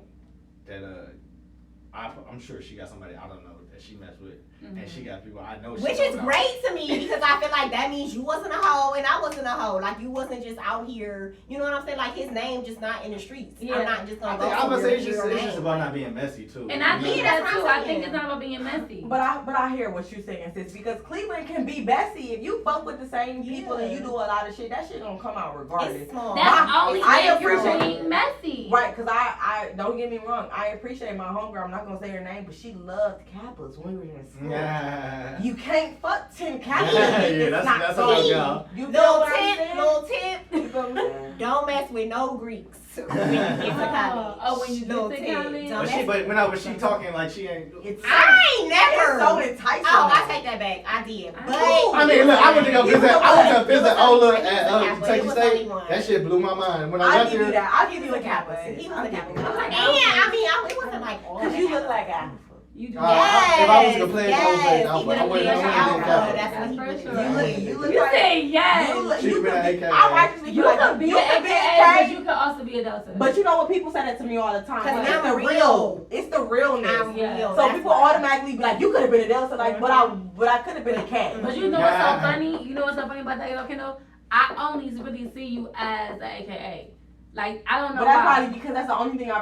I'm sure she got somebody I don't know that she messed with, and she got people I know. Which is great to me because I feel like that means you wasn't a hoe and I wasn't a hoe. Like you wasn't just out here. You know what I'm saying? Like his name just not in the streets. Yeah. I'm not just I gonna think go. I'm gonna say it's somewhere just with your about name. not being messy too. And I you think know? that that's too. what I'm I think saying. it's not about being messy. But I hear what you're saying, sis, because Cleveland can be messy. If you fuck with the same people and you do a lot of shit, that shit gonna come out regardless. It's small. That's only I if you're appreciate being messy. Right, because I don't get me wrong, I appreciate my homegirl. I'm not gonna say her name, but she loved Kappas when we were in school. Yeah. You can't fuck 10 Kappas. Yeah, It's that's- not that's so what I easy. got. You feel Little what I'm tip, saying? little tip. You feel what I'm saying? Don't mess with no Greeks when you get to college. Oh, when you Little get to tip. college? Don't But mess but she talking like she ain't. It's I ain't never. It's so enticing. Oh, I take that back. I did. But I mean, look, I went to go visit. I went to visit Ola at It Kentucky was State. only one. That shit blew my mind when I I'll got give you there. that. I'll give you a Kappa. He was I'll a give Kappa. you that. Like, It wasn't like all Because that you look Kappa. like Alpha. You do. If I was gonna play it, I would play it Yes, Alpha. he I would've wouldn't been have Alpha. Kappa. That's what he For would've sure. done. You look You like say yes. She you could be could an be, AKA. I righteously You feel like could be you an could be AKA, a but K. you could also be a Delta. But you know what people say that to me all the time. 'Cause Like, I'm it's the real. real. It's the realness. I'm Yeah. real. So That's people why. automatically be like, you could have been a Delta, like, but I could have been a cat. But you know what's so funny? You know what's so funny about that, Kendall? I only really see you as an AKA. Like, I don't know But that's why. probably because that's the only thing I I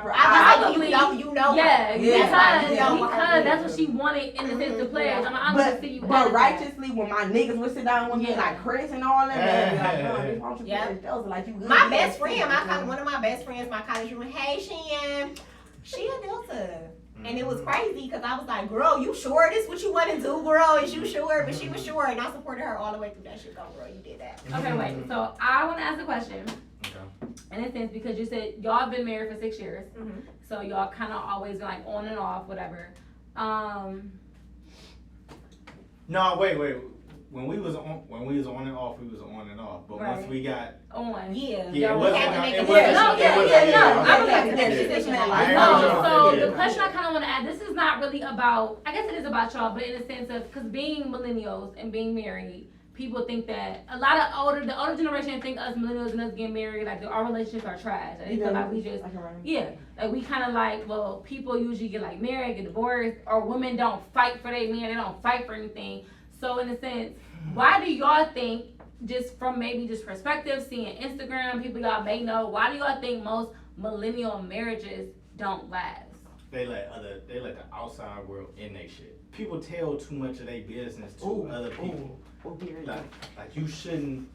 Probably. you know. Yeah, Yeah. because that's what she wanted in the sense to play. I'm gonna see you But as righteously, when my niggas would sit down with me, Yeah. like Chris and all that, man, be like, no, bitch, why don't you Yeah. be a Delta? Like, you good. My You best good. friend, one of my best friends, my college roommate, hey Shan, she a Delta. And it was crazy because I was like, girl, you sure this what you want to do, girl? Is you sure? But she was sure, and I supported her all the way through that shit. Go, girl, you did that. Okay, wait. So I want to ask a question. Okay. In a sense, because you said y'all have been married for 6 years, Mhm. so y'all kind of always been like on and off, whatever. No, wait. When we was on and off, we was on and off. But once Right. we got, On. Yeah, Yeah, it we wasn't- had to make it a wasn't- decision. No, it yeah, wasn't- yeah, no. yeah, I'm okay. making that decision. I So, heard y'all. the Yeah. question I kind of want to add, this is not really about, I guess it is about y'all, but in the sense of, because being millennials and being married, people think that the older generation think us millennials and us getting married, like our relationships are trash. They feel like we just, yeah, like we kind of like, well, people usually get like married, get divorced, or women don't fight for their man, they don't fight for anything. So in a sense, why do y'all think, just from maybe just perspective, seeing Instagram, people y'all may know, why do y'all think most millennial marriages don't last? They let the outside world in they shit. People tell too much of their business to other people. Like you shouldn't.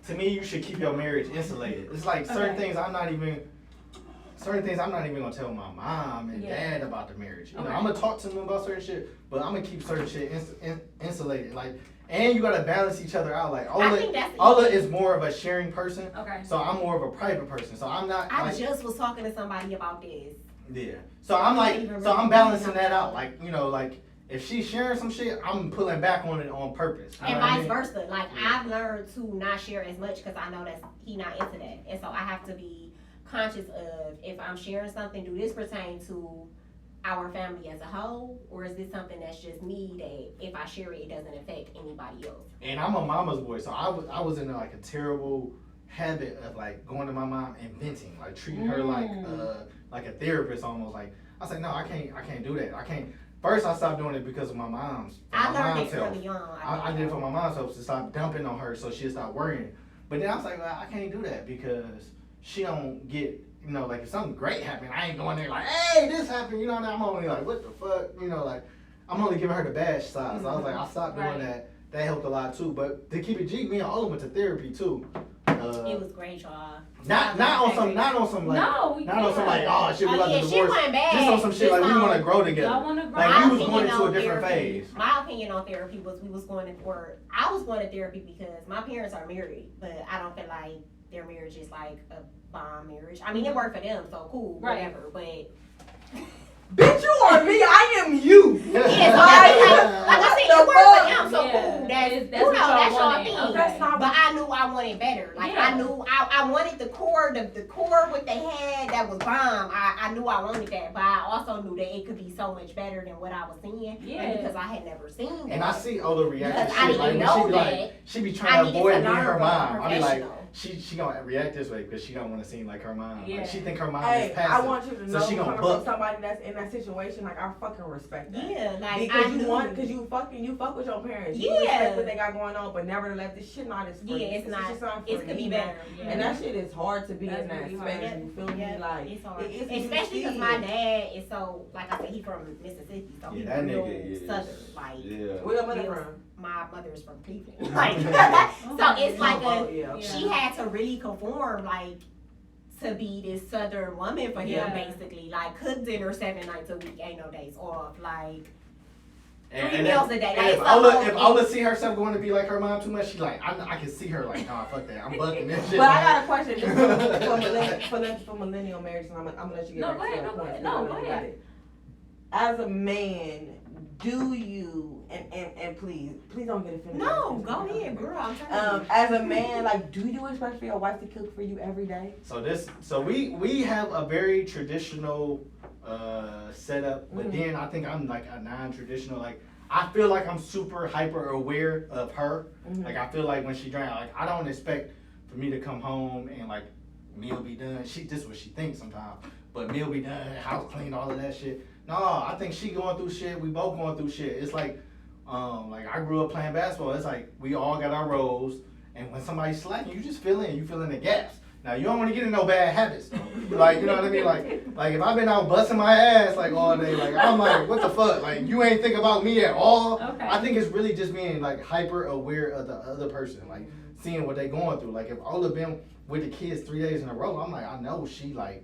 To me, you should keep your marriage insulated. It's like certain things I'm not even gonna tell my mom and dad about the marriage. You know, I'm gonna talk to them about certain shit, but I'm gonna keep certain shit insulated. Like, and you gotta balance each other out. Like Ola is more of a sharing person. Okay. So I'm more of a private person. So I'm not. I just was talking to somebody about this. Yeah. So I'm I'm balancing that out. Like, you know, like if she's sharing some shit, I'm pulling back on it on purpose. You And know what I vice mean? versa. Like, I've learned to not share as much because I know that he not into that. And so I have to be conscious of, if I'm sharing something, do this pertain to our family as a whole? Or is this something that's just me that if I share it, it doesn't affect anybody else? And I'm a mama's boy, so I was in like a terrible habit of like going to my mom and venting, like treating her like a therapist almost. Like I said, no, I can't do that. I can't. First, I stopped doing it because of my mom's. I learned it health. early on. I did it for my mom's help to stop dumping on her so she'll stop worrying. But then I was like, well, I can't do that because she don't get, you know, like if something great happened, I ain't going there like, hey, this happened, you know, and I'm only like, what the fuck, you know, like, I'm only giving her the bad side. So I was like, I stopped doing that. That helped a lot too. But to keep it G, me and Ola went to therapy too. It was great, y'all. Not on some like oh shit, we about to divorce. Just on some shit like we want to grow together. Y'all want to grow. Like we was going into a different phase. My opinion on therapy was I was going to therapy because my parents are married, but I don't feel like their marriage is like a bomb marriage. I mean, it worked for them, so cool, whatever. But bitch, you are me. I am you. Yeah, like I said, it worked for them, so cool. That's your thing. Okay. But I knew I wanted better. Like I knew I wanted the core what they had that was bomb. I knew I wanted that, but I also knew that it could be so much better than what I was seeing. Yeah. Because I had never seen that. And I see Ola react to Because I shit like didn't when she know be that. like she be trying to avoid being her mom. I be like professional. she gonna react this way because she don't want to seem like her mom. Yeah. Like she think her mom Hey, is passive. I want you to know, so she gonna coming buck. from somebody that's in that situation, like I fucking respect that. Yeah, like Because you fuck with your parents. You respect what they got going on, but nevertheless, this shit not as free. Yeah, it's not. Just not It could be better. Yeah. And that shit is hard to be That's in that really space. hard. You feel me? Like it's hard. it's Especially because my dad is so, like I said, he from Mississippi, so Yeah, he's that real nigga is. southern. Like Where your mother from? my mother is from Cleveland. Like so it's like yeah. she had to really conform like to be this southern woman for him basically. Like cook dinner 7 nights a week, ain't no days off. Like 3 meals a day. If Ola see herself going to be like her mom too much, she like I can see her like, nah, fuck that, I'm bucking this shit. But I got a question for millennial marriage, and I'm gonna let you get No, back go to ahead. your No, go point. ahead. No, go ahead. As a man, do you and please don't get offended. no, go ahead, girl. I'm trying to. As a man, like, do you expect for your wife to cook for you every day? So we have a very traditional setup, but then I think I'm like a non-traditional. Like I feel like I'm super hyper aware of her. Like I feel like when she drank, like I don't expect for me to come home and like meal be done. This is what she thinks sometimes, but meal be done, house clean, all of that shit. No, I think she going through shit. We both going through shit. It's like I grew up playing basketball. It's like we all got our roles, and when somebody's slacking, you just fill in. You fill in the gaps. Now you don't want to get in no bad habits. Like you know what I mean. Like if I've been out busting my ass like all day, like I'm like, what the fuck? Like you ain't think about me at all. Okay. I think it's really just being like hyper aware of the other person, like seeing what they going through. Like if Ola been with the kids 3 days in a row, I'm like, I know she like.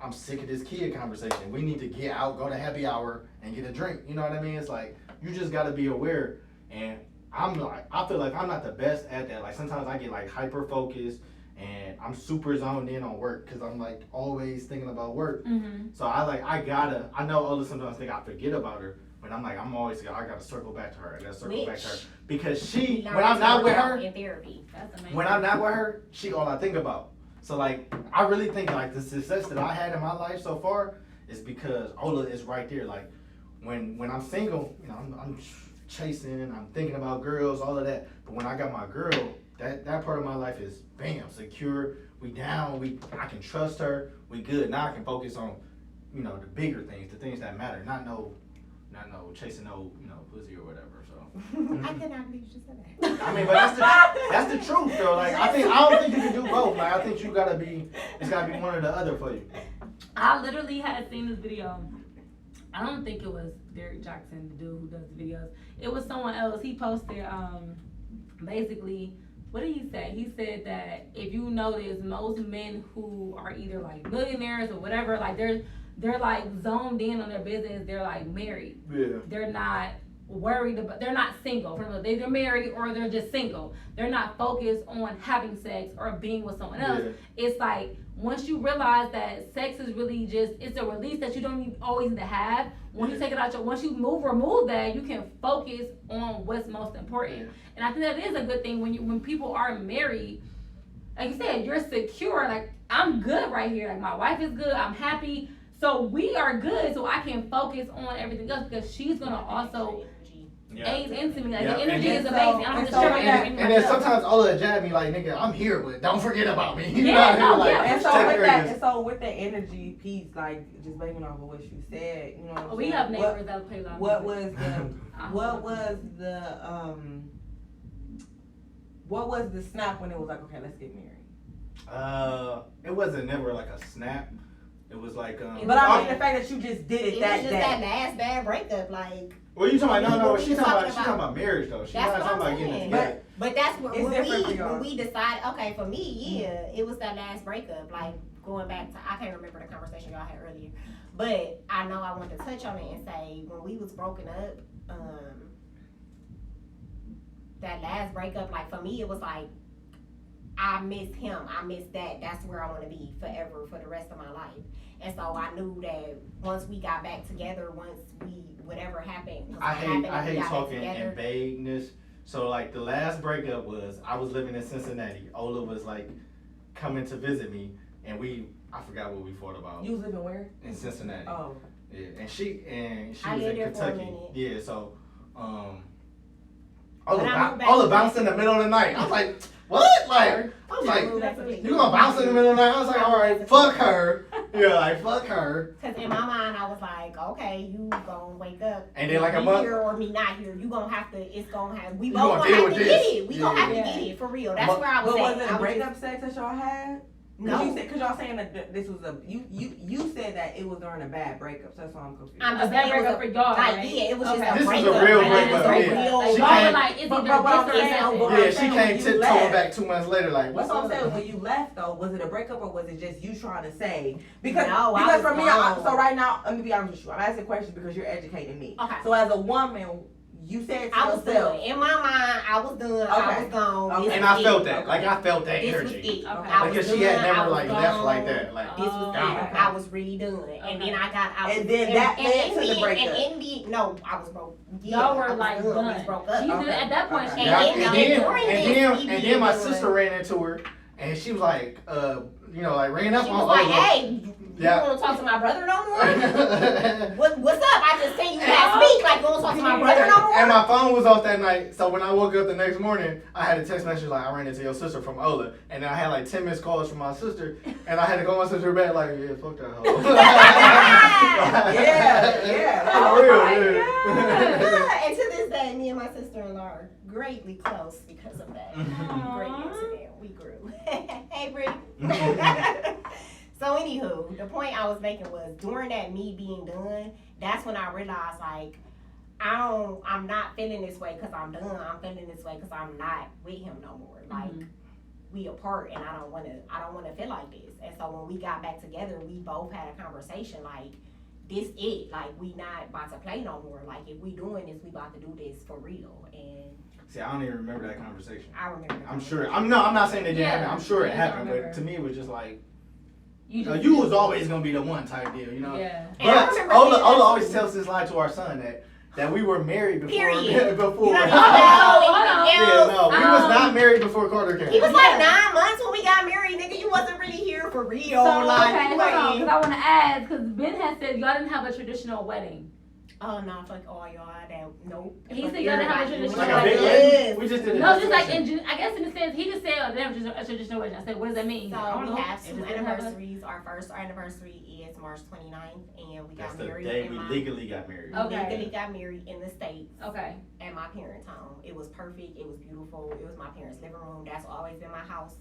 I'm sick of this kid conversation. We need to get out, go to happy hour, and get a drink. You know what I mean? It's like, you just gotta be aware. And I feel like I'm not the best at that. Like sometimes I get like hyper focused and I'm super zoned in on work because I'm like always thinking about work. So I know Ola sometimes think I forget about her, but I'm like, I gotta circle back to her. I gotta circle back to her. Because when I'm not with her, in therapy. That's amazing. when I'm not with her, she all I think about. So like, I really think like the success that I had in my life so far is because Ola is right there. Like when I'm single, you know, I'm chasing, I'm thinking about girls, all of that. But when I got my girl, that part of my life is bam, secure. We down. I can trust her. We good. Now I can focus on, you know, the bigger things, the things that matter. Not no chasing no, you know, pussy or whatever. So I cannot believe you just said that. I mean, but that's the truth though. Like I don't think you can do both. Like I think it's gotta be one or the other for you. I literally had seen this video. I don't think it was Derek Jackson, the dude who does the videos. It was someone else. He posted basically, what did he say? He said that if you notice, most men who are either like millionaires or whatever, like they're like zoned in on their business. They're like married. Yeah. They're not worried about, they're not single. They're married or they're just single. They're not focused on having sex or being with someone else. Yeah. It's like once you realize that sex is really just, it's a release that you don't always need to have. When you take it out once you remove that, you can focus on what's most important. Yeah. And I think that is a good thing when people are married. Like you said, you're secure. Like I'm good right here. Like my wife is good. I'm happy. So we are good. So I can focus on everything else because she's gonna also aid into me. Like the energy is amazing. I'm just sure and then sometimes Ola jab me like, nigga, I'm here, but don't forget about me. You Yeah, know what I mean? no, Like, yeah. And so with the energy piece, like just banging off of what you said, you know what I'm we saying? have neighbors that play loud. What was the snap when it was like, okay, let's get married? It wasn't never like a snap. It was like but I mean the fact that you just did it It that was just day. that last bad breakup, like Well, you talking about no? What She we talking talking about marriage though. She's That's not what talking I'm about getting it saying. together. But that's what It's different for y'all. when we decided. Okay, for me, yeah, it was that last breakup. Like going back to, I can't remember the conversation y'all had earlier, but I know I want to touch on it and say when we was broken up, that last breakup, like for me, it was like I miss him. I miss that. That's where I want to be forever for the rest of my life. And so I knew that once we got back together, once we whatever happened, I hate talking in vagueness. So like the last breakup was I was living in Cincinnati. Ola was like coming to visit me, and I forgot what we fought about. You was living where? In Cincinnati. Oh. Yeah, and she I was lived in there for a Kentucky. minute. Yeah, so When I moved back Ola to bounced in the middle of the night. I was like, what? Like I was like, you gonna bounce in the middle of the night? I was like, all right, fuck her. Yeah, like fuck her. Cause in my mind I was like, okay, you gonna wake up And then like a me month. here or me not here. You gonna have to. It's gonna have. We You both gonna gonna deal have with to this. get it. We gonna have to Yeah. get it for real. That's where I was But at. was it I a was breakup sex that y'all had? No. Because y'all saying that this was a you said that it was during a bad breakup, so that's why I'm confused. I'm A just bad saying it was breakup for y'all, like, right? yeah, it was just Okay. a This was a breakup. real Like, it was breakup, a yeah. real- Like, She y'all came- were like, it's But either what I'm this or saying, that. what I'm Yeah, she saying, came when you tiptoeing left- back 2 months later. Like, what's That's what I'm up? saying. When you left, though, was it a breakup or was it just you trying to say? Because No, I because was for me, gone. so right now, let me be honest with you. I'm asking a question because you're educating me. Okay. So as a woman, you said to I was yourself, done. In my mind, I was done. I Okay. was gone. Okay. This And was I felt it. that. Like, I felt that This was energy. it. Okay. I was Because she done. had I never was like gone. left like that. Like, This was gone. it. I was really done. And then I was, And then that led to the breakup. no, I was broke. Yeah, Y'all were I was like done. We done. was broke up. She Okay. did, at that point, Okay. she Yeah, And and then my doing- sister ran into her, and she was like, like ran up She on was like, Ola. hey, you Yeah. want to talk to my brother no more? What's up? I just seen you last week. Like, you want to talk to my brother no more? And my phone was off that night, so when I woke up the next morning, I had a text message like, I ran into your sister from Ola, and then I had like 10 missed calls from my sister, and I had to call my sister back like, yeah, fuck that hoe. Yeah. For real, Yeah, and to this day, me and my sister-in-law are greatly close because of that great incident. We grew. Hey, Brie. So, anywho, the point I was making was during that me being done, that's when I realized, like, I'm not feeling this way because I'm done. I'm feeling this way because I'm not with him no more. Like, we apart, and I don't want to feel like this. And so when we got back together, we both had a conversation like, this it. Like, we not about to play no more. Like, if we doing this, we about to do this for real. And See, I don't even remember that conversation. I remember. I'm sure. I'm not saying it didn't Yeah. happen. I'm sure it Yeah, I happened, remember. but to me, it was just like, just- you was always gonna be the one type deal, you know. Yeah. And I But remember Ola saying that always too. tells this lie to our son that we were married before. Period. before. You don't need to Oh, know anything Yeah, else. no, we was not married before Carter came. He was like 9 months when we got married, nigga. You wasn't really here for real. So, like, okay, you hold on, ain't- because I want to ask, because Ben has said y'all didn't have a traditional wedding. Oh no, fuck all y'all. That nope. He said y'all didn't have a traditional like a wedding. big wedding. We just did a No, just like, demonstration. I guess in the sense, he just said, oh, they have a traditional wedding. I said, what does that mean? I So don't we know. have It two just didn't have a- anniversaries. Our first anniversary is March 29th, and we That's got the married. day in we my- legally got married. Okay. We legally got married in the States Okay. at my parents' home. It was perfect. It was beautiful. It was my parents' living room. That's always been my house.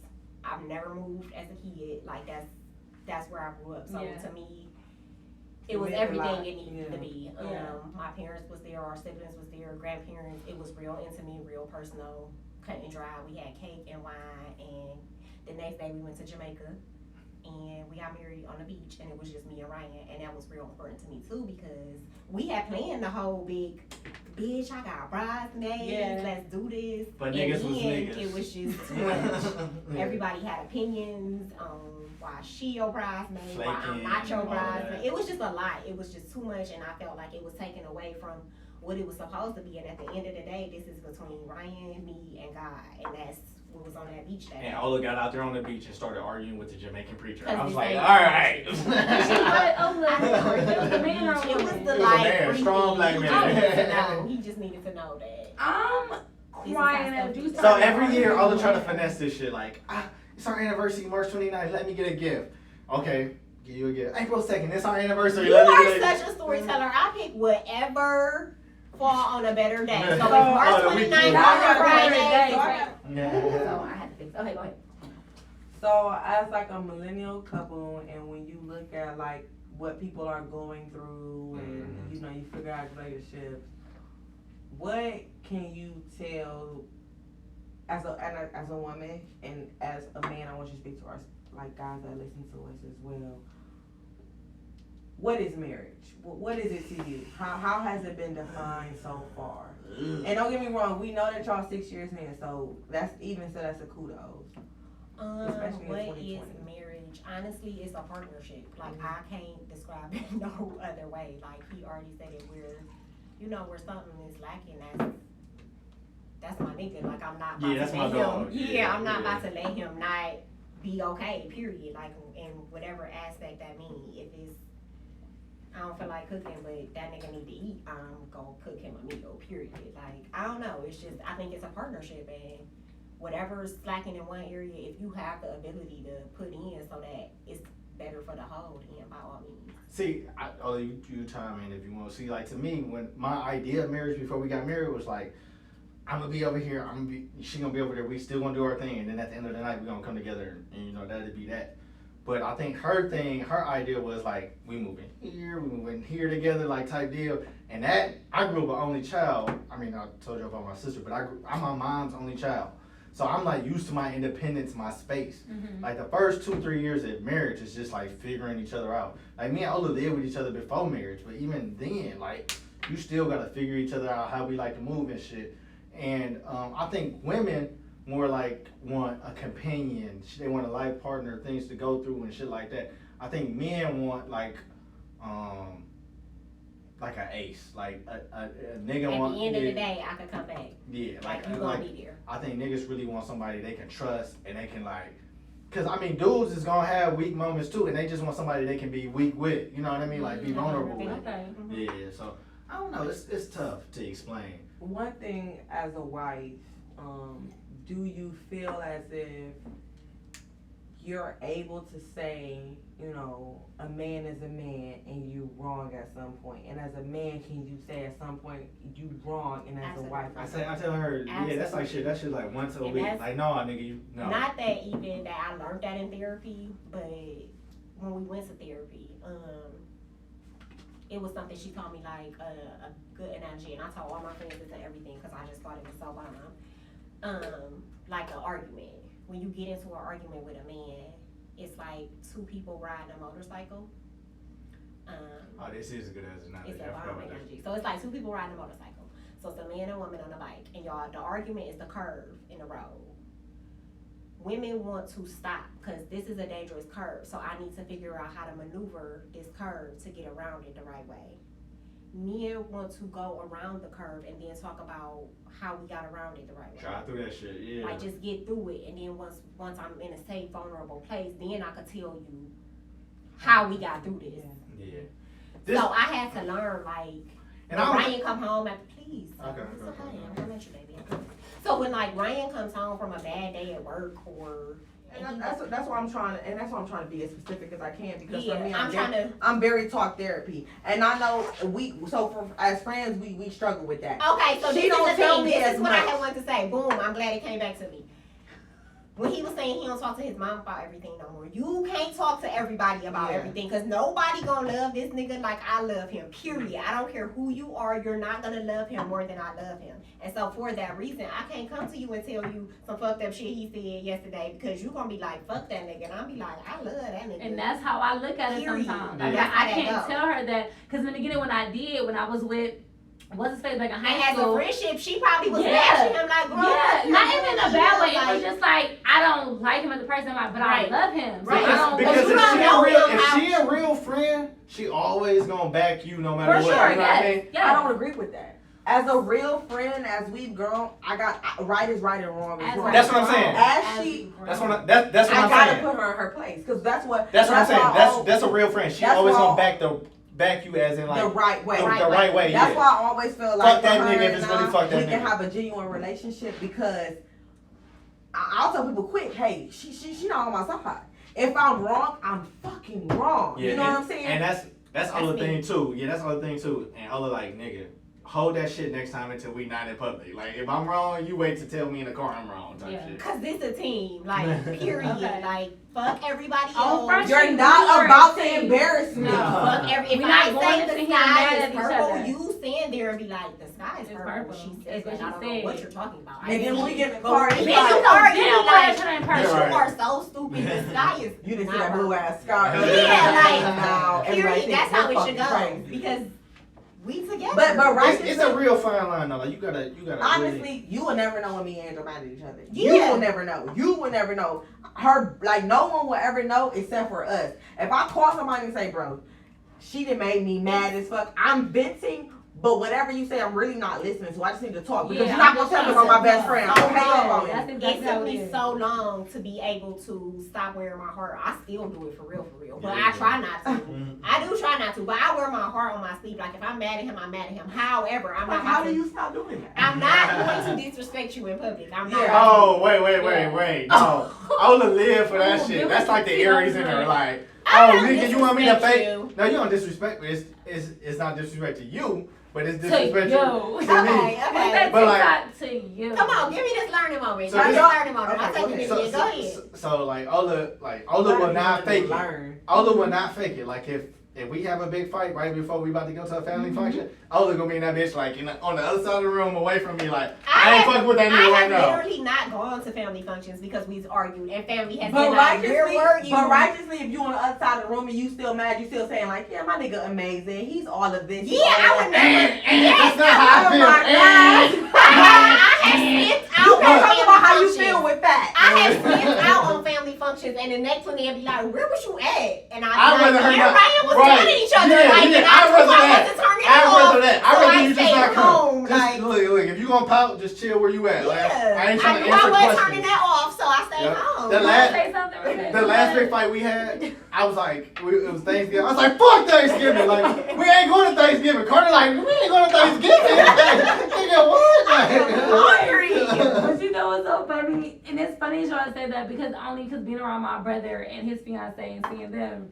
I've never moved as a kid. Like that's where I grew up. So Yeah. to me, it was Meant a everything lot. it needed Yeah. to be. Yeah. My parents was there. Our siblings was there. Grandparents. It was real intimate, real personal, cut and dry. We had cake and wine, and the next day we went to Jamaica. And we got married on the beach, and it was just me and Ryan, and that was real important to me too because we had planned the whole big, bitch, I got bridesmaids, Yeah. let's do this. But And niggas then was niggas. it was just too much. Everybody had opinions on why she your bridesmaid, why I'm Flaking not your and all bridesmaid. that. It was just a lot. It was just too much, and I felt like it was taken away from what it was supposed to be. And at the end of the day, this is between Ryan, me, and God, and that's what was on that beach that And day. Ola got out there on the beach and started arguing with the Jamaican preacher. I was Cause like, this all ain't- right. She wanted Ola. It was the man or It was woman? the It was a like man, strong black He man. just needed to know. He just needed to know that. I'm crying at you. So every year, Ola try to finesse this shit. Like, it's our anniversary, March 29th. Let me get a gift. Okay, give you a gift. April 2nd, it's our anniversary. You let me are get a such a storyteller. I pick whatever fall on a better day. So it's Oh, March the 29th weekend. on a Yeah. Friday. Yeah. So I had to fix. Okay, go ahead. So as like a millennial couple, and when you look at like what people are going through, and you know you figure out relationships, what can you tell as a woman and as a man? I want you to speak to our like guys that listen to us as well. What is marriage? What is it to you? How has it been defined so far? And don't get me wrong, we know that y'all 6 years in, so that's a kudos. Especially what in 2020. is marriage? Honestly, it's a partnership. Like I can't describe it no other way. Like he already said it. Where something is lacking. That's my nigga. Like I'm not about that's to my let dog. him. I'm not about to let him not be okay. Period. Like in whatever aspect that means. If it's I don't feel like cooking, but that nigga need to eat, I'm gonna cook him a meal, period. Like, I don't know, it's just, I think it's a partnership, and whatever's lacking in one area, if you have the ability to put in so that it's better for the whole, then by all means. See, you chime in if you want. See, like to me, when my idea of marriage before we got married was like, I'm gonna be over here, she gonna be over there, we still gonna do our thing, and then at the end of the night, we gonna come together, and that'd be that. But I think her idea was like, we moving here together, like type deal. And that, I grew up an only child. I mean, I told you about my sister, but I'm my mom's only child. So I'm like used to my independence, my space. Mm-hmm. Like the first 2-3 years of marriage is just like figuring each other out. Like me and Ola lived with each other before marriage, but even then, like you still gotta figure each other out, how we like to move and shit. And I think women more like want a companion. They want a life partner, things to go through and shit like that. I think men want like an ace, like a nigga want. At the end of the day, I could come back. Yeah, like you gonna be there. I think niggas really want somebody they can trust and they can like, cause I mean dudes is gonna have weak moments too, and they just want somebody they can be weak with. You know what I mean? Like be vulnerable with. Okay. Yeah, so I don't know. It's tough to explain. One thing as a wife, do you feel as if you're able to say, a man is a man and you wrong at some point? And as a man, can you say at some point you wrong, and as Absolutely. a wife? I tell her, Absolutely. Yeah, that's like shit. That shit like once a week. Like, no, nigga, no. Not that even that I learned that in therapy, but when we went to therapy, it was something she told me, like a good analogy, and I told all my friends this and everything because I just thought it was so bomb. Like an argument. When you get into an argument with a man, it's like two people riding a motorcycle. This is a good analogy. It's a bomb analogy. So it's like two people riding a motorcycle. So it's a man and a woman on a bike, and y'all, the argument is the curve in the road. Women want to stop because this is a dangerous curve, so I need to figure out how to maneuver this curve to get around it the right way. Men want to go around the curve and then talk about how we got around it the right way. Try through that shit, yeah. Like just get through it, and then once I'm in a safe, vulnerable place, then I could tell you how we got through this. Yeah. So I had to learn, like, and when Ryan come home after, please. Okay. I'm gonna let you, baby. So when like Ryan comes home from a bad day at work, or and that's why I'm trying to be as specific as I can, because yeah, for me, I'm very talk therapy, and I know as friends we struggle with that. Okay, so she this don't is the tell thing. me This as is what much. I had wanted to say. Boom! I'm glad it came back to me. When he was saying he don't talk to his mom about everything no more, you can't talk to everybody about everything, because nobody gonna love this nigga like I love him, period. I don't care who you are, you're not gonna love him more than I love him. And so for that reason, I can't come to you and tell you some fucked up shit he said yesterday, because you gonna be like, fuck that nigga, and I'll be like, I love that nigga. And that's how I look at it Period. sometimes. Yeah. Like, That's how I that can't go. tell her that, because in the beginning when I was with, what's his face, like in And high as a school. friendship, she probably was Yeah. bashing him like, bro, Yeah, not even in a bad way. Like, It was just like, I don't like him as a person, but Right. I love him. So Right. I don't, Because you don't know if him she a real friend, she always gonna back you no matter for what. sure, You know what I mean? yes. Yes. I don't agree with that. As a real friend, as we've grown, right is right and wrong is As wrong. That's what I'm saying. That's what As I'm I gotta saying. put her in her place, because that's what I'm saying. why That's a real friend. She that's always why gonna back you as in like the right way. the right way. That's Yeah. why I always feel like Fuck that for her nigga if and it's really I, fuck that we can nigga. have a genuine relationship, because I'll tell people quick, hey, she not on my side. If I'm wrong, I'm fucking wrong. Yeah, you know what I'm saying? And that's other me. thing too. Yeah, that's other thing too. And other like, nigga, hold that shit next time until we not in public. Like, if I'm wrong, you wait to tell me in the car I'm wrong type Yeah. shit. Cause this a team, like, period. Okay. Like, fuck everybody Oh, else. You're not about to embarrass me. No. Fuck if We're I not going say to the sit here mad sky at is each purple, other. you stand there here and be like, the sky is purple. She says that. I don't know what you're talking about. And then when we get in the car, then it's you like, are you Damn, like, why you are so stupid. The sky is you didn't see not that blue purple. ass scar. Yeah, like, now, everybody period. thinks That's how we're it should fucking go. crazy. Because we together. But right, It's a real fine line though. Like you gotta. honestly, really, you will never know when me and Angel mad at each other. Yeah. You will never know. You will never know. Her, like, no one will ever know except for us. If I call somebody and say, bro, she done made me mad as fuck, I'm venting, but whatever you say, I'm really not listening to. I just need to talk because Yeah, you're not I'm going to just tell me about my best friend. I'm so going to hang up wrong. on you. That's It exactly how took it me is. so long to be able to stop wearing my heart. I still do it for real. But Yeah, I try not to. Mhm. I do try not to, but I wear my heart on my sleeve. Like, if I'm mad at him, I'm mad at him. However, I'm Like, not how about do to. you stop doing that? I'm not going to disrespect you in public. I'm not. Yeah. Oh, wait. No. Ola live for that Oh, shit. give That's us like the the Aries in tea. her. Like, I oh, don't nigga, you want me to disrespect fake? you. No, you don't disrespect me. It's not disrespect to you, but it's To disrespect you. to Okay, me. What's okay. that But, like- TikTok to you? Come on, give me this learning moment. So Give me this- this learning moment. I'll Okay, take it go again. Go ahead. So like Ola will not fake it. Learn. Ola will not fake it. Like if we have a big fight right before we about to go to a family function, Ola gonna be in that bitch like on the other side of the room away from me like I ain't fucking with that nigga I right have now. literally not gone to family functions because we've argued and family has But been like, where were you? righteously, if you on the other side of the room and you still mad, you still saying like, yeah, my nigga amazing. He's all of this. he's Yeah, all I of would that. never. Yes, That's not how I Oh feel. my God. I have spent You out can't on talk family about how you functions. feel with that. I have spent out on family functions, and the next one they'll be like, "Where was you at?" And I'd I'm rather like, her not- "Everybody was right. telling each other, Yeah, like, yeah, and I'd I rather wasn't that. turning it I'd off, rather that. I'd so rather I you just stayed not home, come. Just like, look, if you gonna pout, just chill where you at. Like, yeah. I ain't trying to knew I answer wasn't turning questions. that off, so I stayed Yep. home. The You last- wanna say something real quick? The last big fight we had, I was like, it was Thanksgiving. I was like, fuck Thanksgiving. Like, we ain't going to Thanksgiving. Carter like, we ain't going to Thanksgiving. Nigga, what? But you know what's so funny? And it's funny y'all say that because being around my brother and his fiance and seeing them.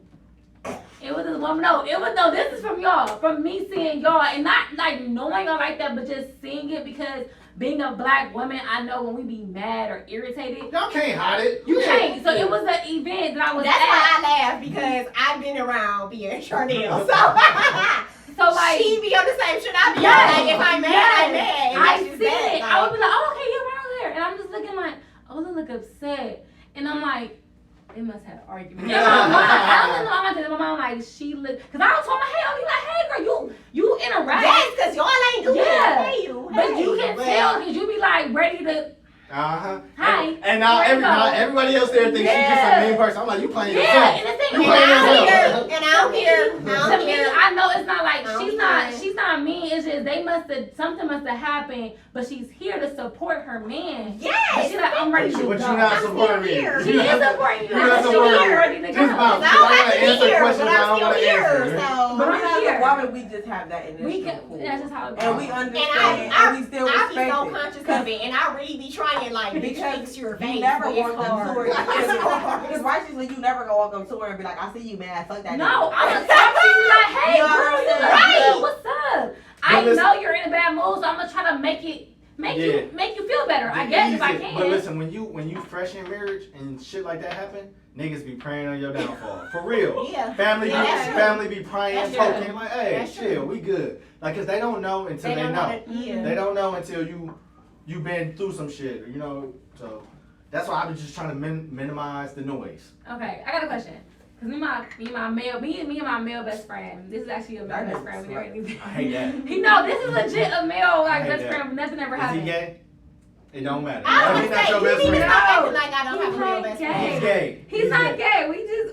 It was this woman. No, this is from y'all. From me seeing y'all and not like knowing y'all like that, but just seeing it because being a black woman, I know when we be mad or irritated. Y'all can't hide it. You can't. So it was an event that I was That's at. why I laugh because I've been around being Charnel, so. So like she be on the same shit I be Yes. on. Like, if I'm mad, Yes. I'm mad. And I that's see just it. that. I would be like, oh, okay, you're around there. And I'm just looking like, oh, they look upset. And I'm like, they must have an argument. In my mind, I don't know. I'm like, in my mind, like, she look, because I was told my, hey, I'll be like, hey, girl, you interact. Yes, because y'all ain't doing Yeah. it. Hey, you. But Hey, you can but- tell, because you be like, ready to, Uh-huh. Hi. And now Here we go. everybody else there thinks she's just a Yeah. mean person. I'm like, you playing yeah. yourself. And the thing You is, playing I'm yourself. here. And I'm here. To I'm me, here. I know it's not like I'm she's not mean. It's just something must have happened, but she's here to support her man. But Yes. she's like, I'm ready to But go. you not I'm supporting me. still here. She is supporting you. You're not She's supporting me. ready to go. Just about. I don't have to be Answer here, questions but I don't I'm wanna still here. answer. So. But But I'm as here. a woman, we just have that initial We can. pull. That's just how it goes. And we And understand, I and we still be respect so it. conscious of it, and I really be trying like, bitch, Because fix your You face. never but it's walk up to hard. her. It's hard. Because righteously, you never gonna walk up to her and be like, I see you, man. Fuck that. No, nigga." I'm gonna talk to you like, hey, You know girl, what you I'm look saying? good. What's up? But I listen- know you're in a bad mood, so I'm gonna try to make you feel better. I guess if I Easy. can. But listen, when you fresh in marriage and shit like that happen, niggas be praying on your downfall. For real. Yeah. Family, Yeah, that's true. family be praying, That's poking, true. like, hey, That's chill, true. we good. Like, cause they don't know until they, don't know. that- yeah. They don't know until you been through some shit, you know. So that's why I was just trying to minimize the noise. Okay, I got a question. Cause me and my male best friend. This is actually a male best friend. We never anything. I hate that. No, this is legit a male I like hate best that. friend. Nothing ever Is he happened. gay? It don't matter. I was He's gonna not say, your you best need to friend. stop acting like I don't He's have a real not best gay. friend. He's gay. He's not gay.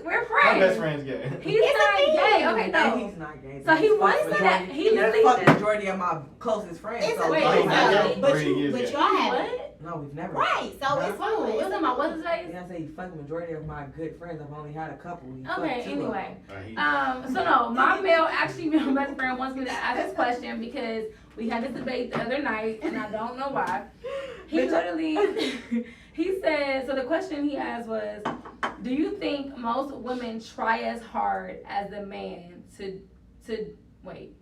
We're My friends. best friend's gay. He's It's a not thing. gay. Okay, And no. he's not gay. So he He's wants fucked that. majority- He he's literally fucked said- majority of my closest friends. It's so a Wait, don't he's have not that. gay? But Brady you, is but gay. y'all have it. What? No, we've never. Right, so it's Who? fine. What's about what's his face? Yeah, I say fucking majority of my good friends. I've only had a couple. He fucked Okay, two of them. anyway. He- So no, my male best friend wants me to ask this question because we had this debate the other night and I don't know why. He literally, he said, so the question he asked was, do you think most women try as hard as the man to wait?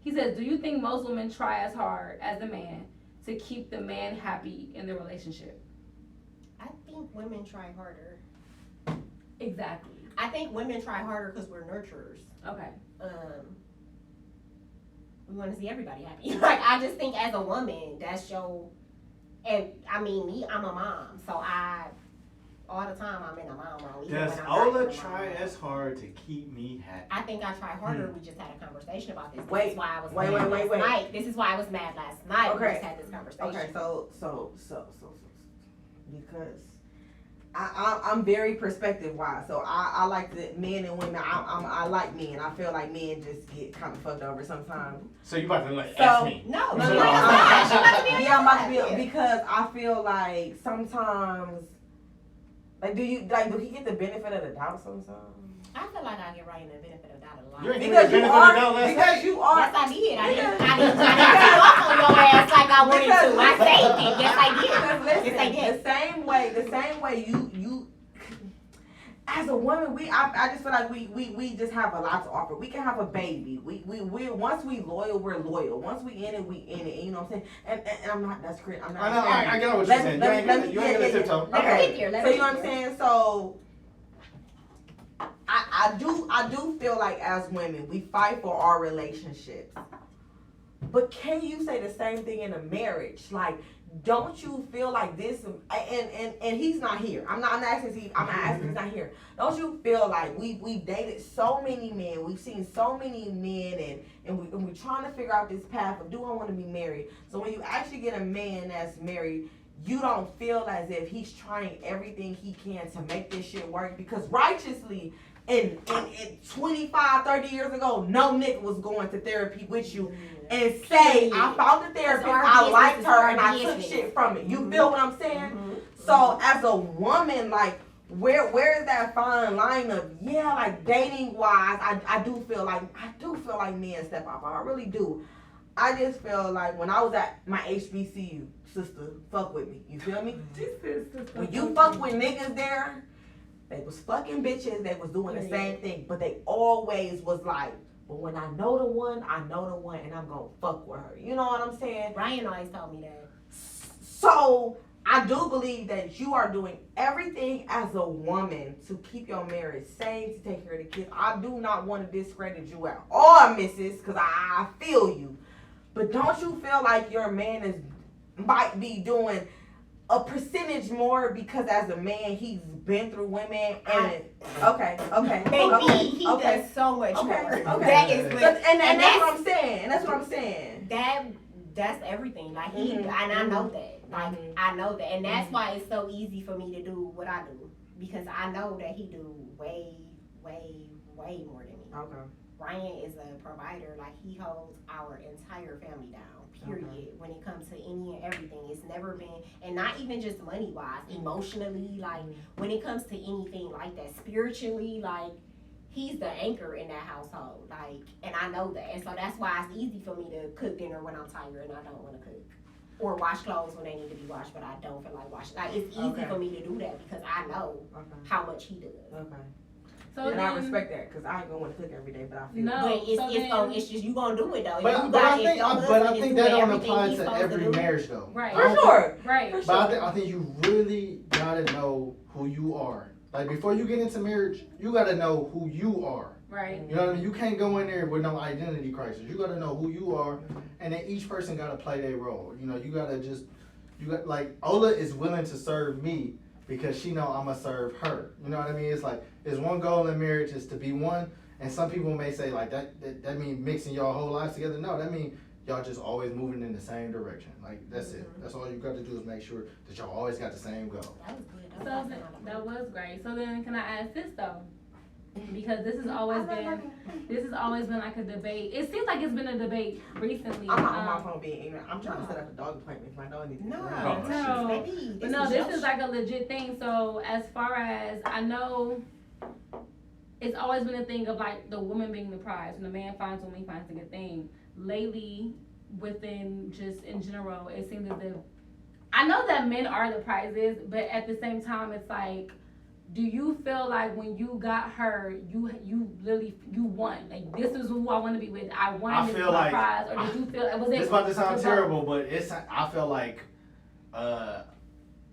He says, do you think most women try as hard as the man to keep the man happy in the relationship? I think women try harder. Exactly. I think women try harder because we're nurturers. Okay. We want to see everybody happy. Like, I just think as a woman, that's your, and I mean, me, I'm a mom, so all the time I'm in a mom role. Does Ola try as hard to keep me happy? I think I try harder. We just had a conversation about this. Wait, this is why I was wait. mad last night. This is why I was mad last night. Okay. We just had this conversation. Okay, so because I'm very perspective wise. So I like the men and women. I like men. I feel like men just get kind of fucked over sometimes. So you about to ask me? No, No, she no, about to be on yeah, I'm about to your side. be because I feel like sometimes, like, do he get the benefit of the doubt sometimes? I feel like I get Ryan the benefit of doubt a lot. You ain't Because giving you the benefit of the are, doubt last because night? you are. Yes, I did. I didn't take off on your ass like I wanted to. I saved it. Yes, I did. Listen, Yes, I did. the same way you as a woman, I just feel like we just have a lot to offer. We can have a baby. We once we loyal, we're loyal. Once we in it, we in it. You know what I'm saying? And I'm not. That's great. I'm not. I know. I get what you're saying. You ain't gonna tiptoe. Let me get there. Let So me you know what get I'm there. saying? So I do feel like as women we fight for our relationships. But can you say the same thing in a marriage? Like, don't you feel like this? And he's not here. I'm not asking. I'm not asking. He's not here. Don't you feel like we've dated so many men? We've seen so many men, and we're trying to figure out this path of, do I want to be married? So when you actually get a man that's married, you don't feel as if he's trying everything he can to make this shit work, because righteously, in 25, 30 years ago, no nigga was going to therapy with you and say, I found a therapist, I liked her, and I took shit from it. You feel what I'm saying? So as a woman, like, where is that fine line of, yeah, like, dating wise, I do feel like men step up. I really do. I just feel like when I was at my HBCU, sister, fuck with me. You feel me? When you fuck with niggas there, they was fucking bitches. They was doing the same thing, but they always was like, but when I know the one, and I'm gonna fuck with her. You know what I'm saying? Ryan always told me that. So I do believe that you are doing everything as a woman to keep your marriage sane, to take care of the kids. I do not want to discredit you at all, missus, because I feel you. But don't you feel like your man might be doing a percentage more, because as a man he's been through women and okay. Baby, he does so much more. Okay. That is and that's what I'm saying. And that's what I'm saying. That's everything. Like he and I know that. Like I know that. And that's why it's so easy for me to do what I do. Because I know that he do way, way, way more than me. Okay. Ryan is a provider. Like, he holds our entire family down, period. When it comes to any and everything, it's never been, and not even just money wise, emotionally, like when it comes to anything like that, spiritually, like he's the anchor in that household. Like, and I know that. And so that's why it's easy for me to cook dinner when I'm tired and I don't want to cook. Or wash clothes when they need to be washed, but I don't feel like washing. Like, it's easy for me to do that because I know how much he does. Okay. So and then, I respect that, because I ain't gonna want to cook every day, but I feel No. But So it's just you gonna do it though. But I think that don't apply to every marriage though. Right. For sure. Right. For But sure. I think you really gotta know who you are. Like, before you get into marriage, you gotta know who you are. Right. You know what I mean? You can't go in there with no identity crisis. You gotta know who you are, and then each person gotta play their role. You know, like, Ola is willing to serve me because she know I'ma serve her. You know what I mean? It's like, there's one goal in marriage is to be one, and some people may say like that means mixing y'all whole lives together. No, that means y'all just always moving in the same direction. Like, that's it. That's all you got to do is make sure that y'all always got the same goal. That was good. So that was great. So then, can I ask this though? Because this has always been like a debate. It seems like it's been a debate recently. I'm not on my phone being ignorant. I'm trying to set up a dog appointment. My dog needs to No. Maybe But no, this is like a legit thing. So as far as I know, it's always been a thing of like the woman being the prize. When the man finds woman, he finds a good thing. Lately, within just in general, it seems as if I know that men are the prizes, but at the same time, it's like, do you feel like when you got her, you literally won? Like, this is who I want to be with. I won. This is my prize. Or did you feel it was? It's about to sound terrible, but I feel like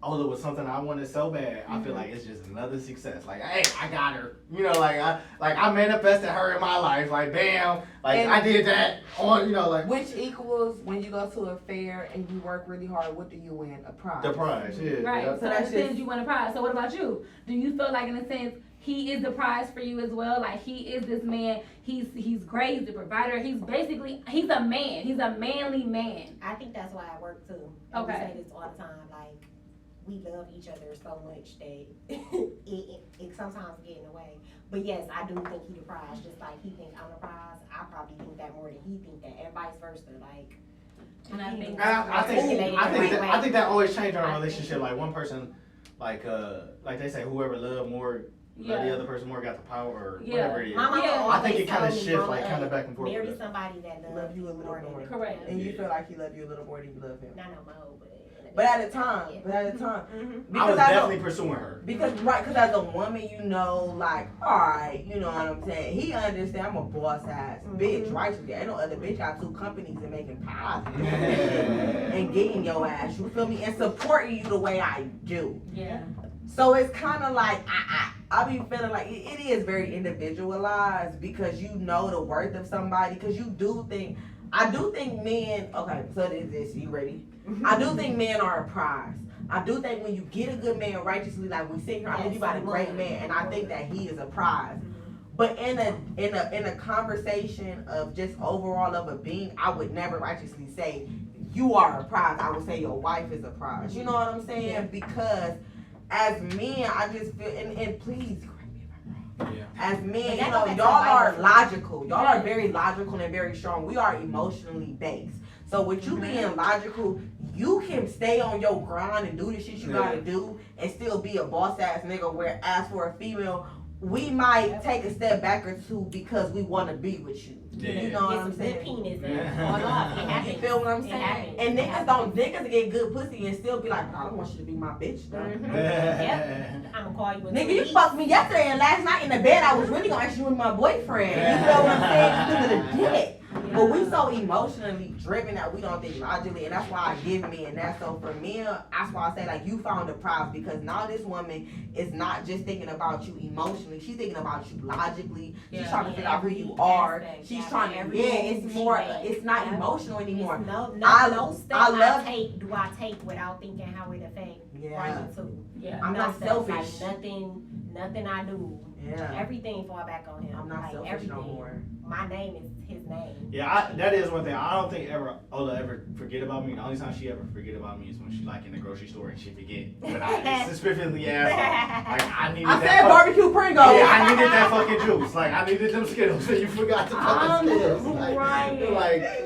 Ola was something I wanted so bad. I feel like it's just another success. Like, hey, I got her. You know, I manifested her in my life. Like, bam, like And I did that on, you know, like which equals when you go to a fair and you work really hard. What do you win? A prize. the prize. Yeah. Right. Yeah. So So in that's a sense, just- you win a prize. So what about you? Do you feel like, in a sense, he is the prize for you as well? Like, he is this man. He's great. He's the provider. He's a man. He's a manly man. I think that's why I work too. And Okay. We say this all the time. Like, we love each other so much that it sometimes get in the way. But yes, I do think he the prize. Just like he think I'm the prize, I probably think that more than he think that, and vice versa. Like, And I think I think that always changed our relationship. Like one person, like they say, whoever loved more, love the other person more, got the power, or whatever it is. My mama I think it always kind of told me, shift, growing like kind of up, back and forth. marry somebody that Love you a little more. than Correct. And you feel like he loved you a little more than you love him. Not no more, But at a time. Mm-hmm. I was definitely pursuing her. Because as a woman, you know, like, alright, you know what I'm saying? He understand I'm a boss ass bitch, right? Ain't no other bitch got 2 companies and making pies and getting your ass, you feel me? And supporting you the way I do. Yeah. So it's kind of like, I be feeling like it is very individualized because you know the worth of somebody, because I do think men, okay, so this, you ready? I do think men are a prize. I do think when you get a good man righteously, like we sit here, I think you got a great man, and I think that he is a prize. But in a conversation of just overall of a being, I would never righteously say you are a prize. I would say your wife is a prize. You know what I'm saying? Yeah. Because as men, I just feel, and please correct me if I'm wrong. Yeah. As men, But you that know, goes back to y'all are the Bible. logical. Y'all are very logical and very strong. We are emotionally based. So with you being logical, you can stay on your grind and do the shit you gotta do and still be a boss ass nigga, where as for a female, we might take a step back or two because we want to be with you. Yeah. You know what It's I'm a good saying? penis. Yeah. It happens. You feel what I'm It saying? happens. And It niggas happens. niggas get good pussy and still be like, I don't want you to be my bitch though. Yep. I'm gonna call you a Nigga, you fucked me yesterday and last night in the bed I was really gonna ask you to be my boyfriend. You feel what I'm saying? Because of the dick. But we so emotionally driven that we don't think logically, and that's why I give men that. So for me, that's why I say like you found a prize, because now this woman is not just thinking about you emotionally, she's thinking about you logically. She's trying to figure out who you are. She's trying to it's more, it's not emotional anymore. No step I love- do I take without thinking how it affects Yeah. Ryan too. Yeah. I'm not No steps, selfish. Like nothing I do. Yeah. Everything fall back on him. I'm not like, selfish everything. no more. My name is his name. Yeah, that is one thing. I don't think Ola ever forget about me. The only time she ever forget about me is when she like in the grocery store and she forget. But I specifically asked, like I needed I that. said barbecue Pringles. Yeah, I needed that fucking juice. Like I needed them Skittles, and you forgot the fucking Skittles. Like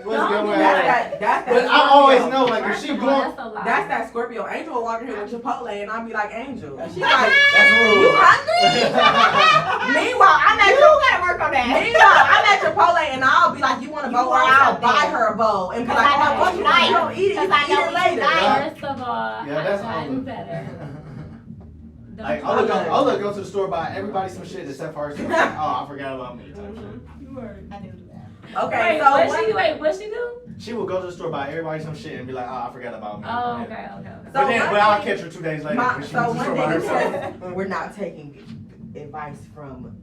what's going on? That's that But I Scorpio. always know, like if she First of all, going, that's a lie. That's that Scorpio. Angel will walk in here with Chipotle and I'll be like, Angel. And she's like, that's rude. you hungry? Meanwhile, I'm at gotta work on that. Meanwhile, I'm at Chipotle and I'll be like, you want a bowl? Or I'll buy her a bowl and be like, Cause I know oh, you you like don't eat it. You Cause I can eat know it you later. like First of all, Yeah, that's I Ola. do better. Don't Like you Ola go to the store, buy everybody some shit except for herself. Like, oh, I forgot about me. Type shit. You were. I do that. Okay, What she do? She will go to the store, buy everybody some shit, and be like, oh, I forgot about me. Oh, Yeah. okay. But I'll catch her 2 days later. when she So went to the store one by thing herself. is, we're not taking advice from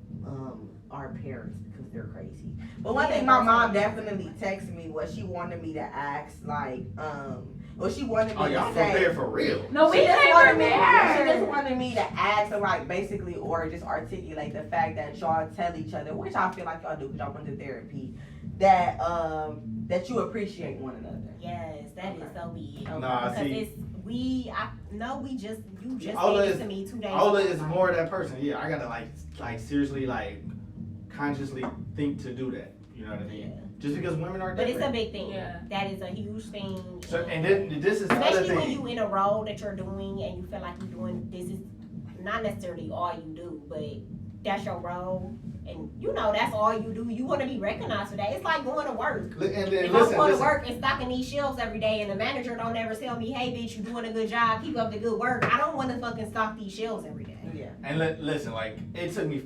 our parents because they're crazy. But one thing my mom definitely texted me was she wanted me to ask, like, well, she wanted me Oh, to y'all say. prepared for real. No, we She just ain't wanted me. She prepared. just wanted me to ask, and like basically, or just articulate the fact that y'all tell each other, which I feel like y'all do because y'all went to therapy, that that you appreciate one another. Yes, that is so big. Nah, Because see, you just Ola said is- it to me 2 days Ola ago. is more that person. Yeah, I gotta like seriously like consciously think to do that. You know what I mean? Yeah. Just because women are But different. it's a big thing. Yeah. That is a huge thing. So, and then this is the other especially when thing. you in a role that you're doing and you feel like you're doing this is not necessarily all you do, but that's your role, and you know that's all you do. You want to be recognized for that. It's like going to work. And then If I'm going to listen. work and stocking these shelves every day, and the manager don't ever tell me, "Hey, bitch, you doing a good job. Keep up the good work." I don't want to fucking stock these shelves every day. Yeah. And listen, like, it took me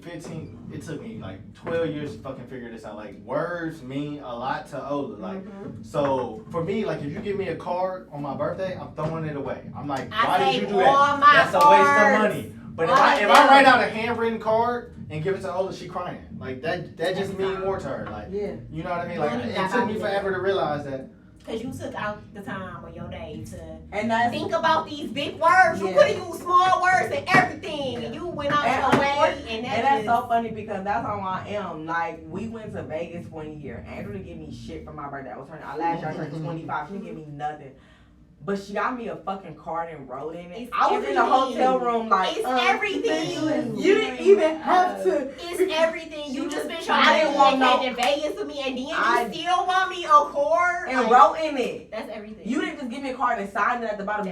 like 12 years to fucking figure this out. Like, words mean a lot to Ola. Like, so for me, like, if you give me a card on my birthday, I'm throwing it away. I'm like, why did you do that? That's a waste of money. But if I write out a handwritten card and give it to Ola, she crying. Like, that just means more to her. Like, you know what I mean? Like, it took me forever to realize that. Because you took out the time on your day to think about these big words. You could have used small words and everything. And you went out your way. And that's so funny because that's how I am. Like, we went to Vegas one year. Andrew didn't give me shit for my birthday. Last year I turned 25. She didn't give me nothing. But she got me a fucking card and wrote in it. I was in the hotel room like, it's everything. You didn't even have to. It's everything. You just been trying to in Vegas with me, and then you still want me a card and wrote in it. That's everything. You didn't just give me a card and signed it at the bottom.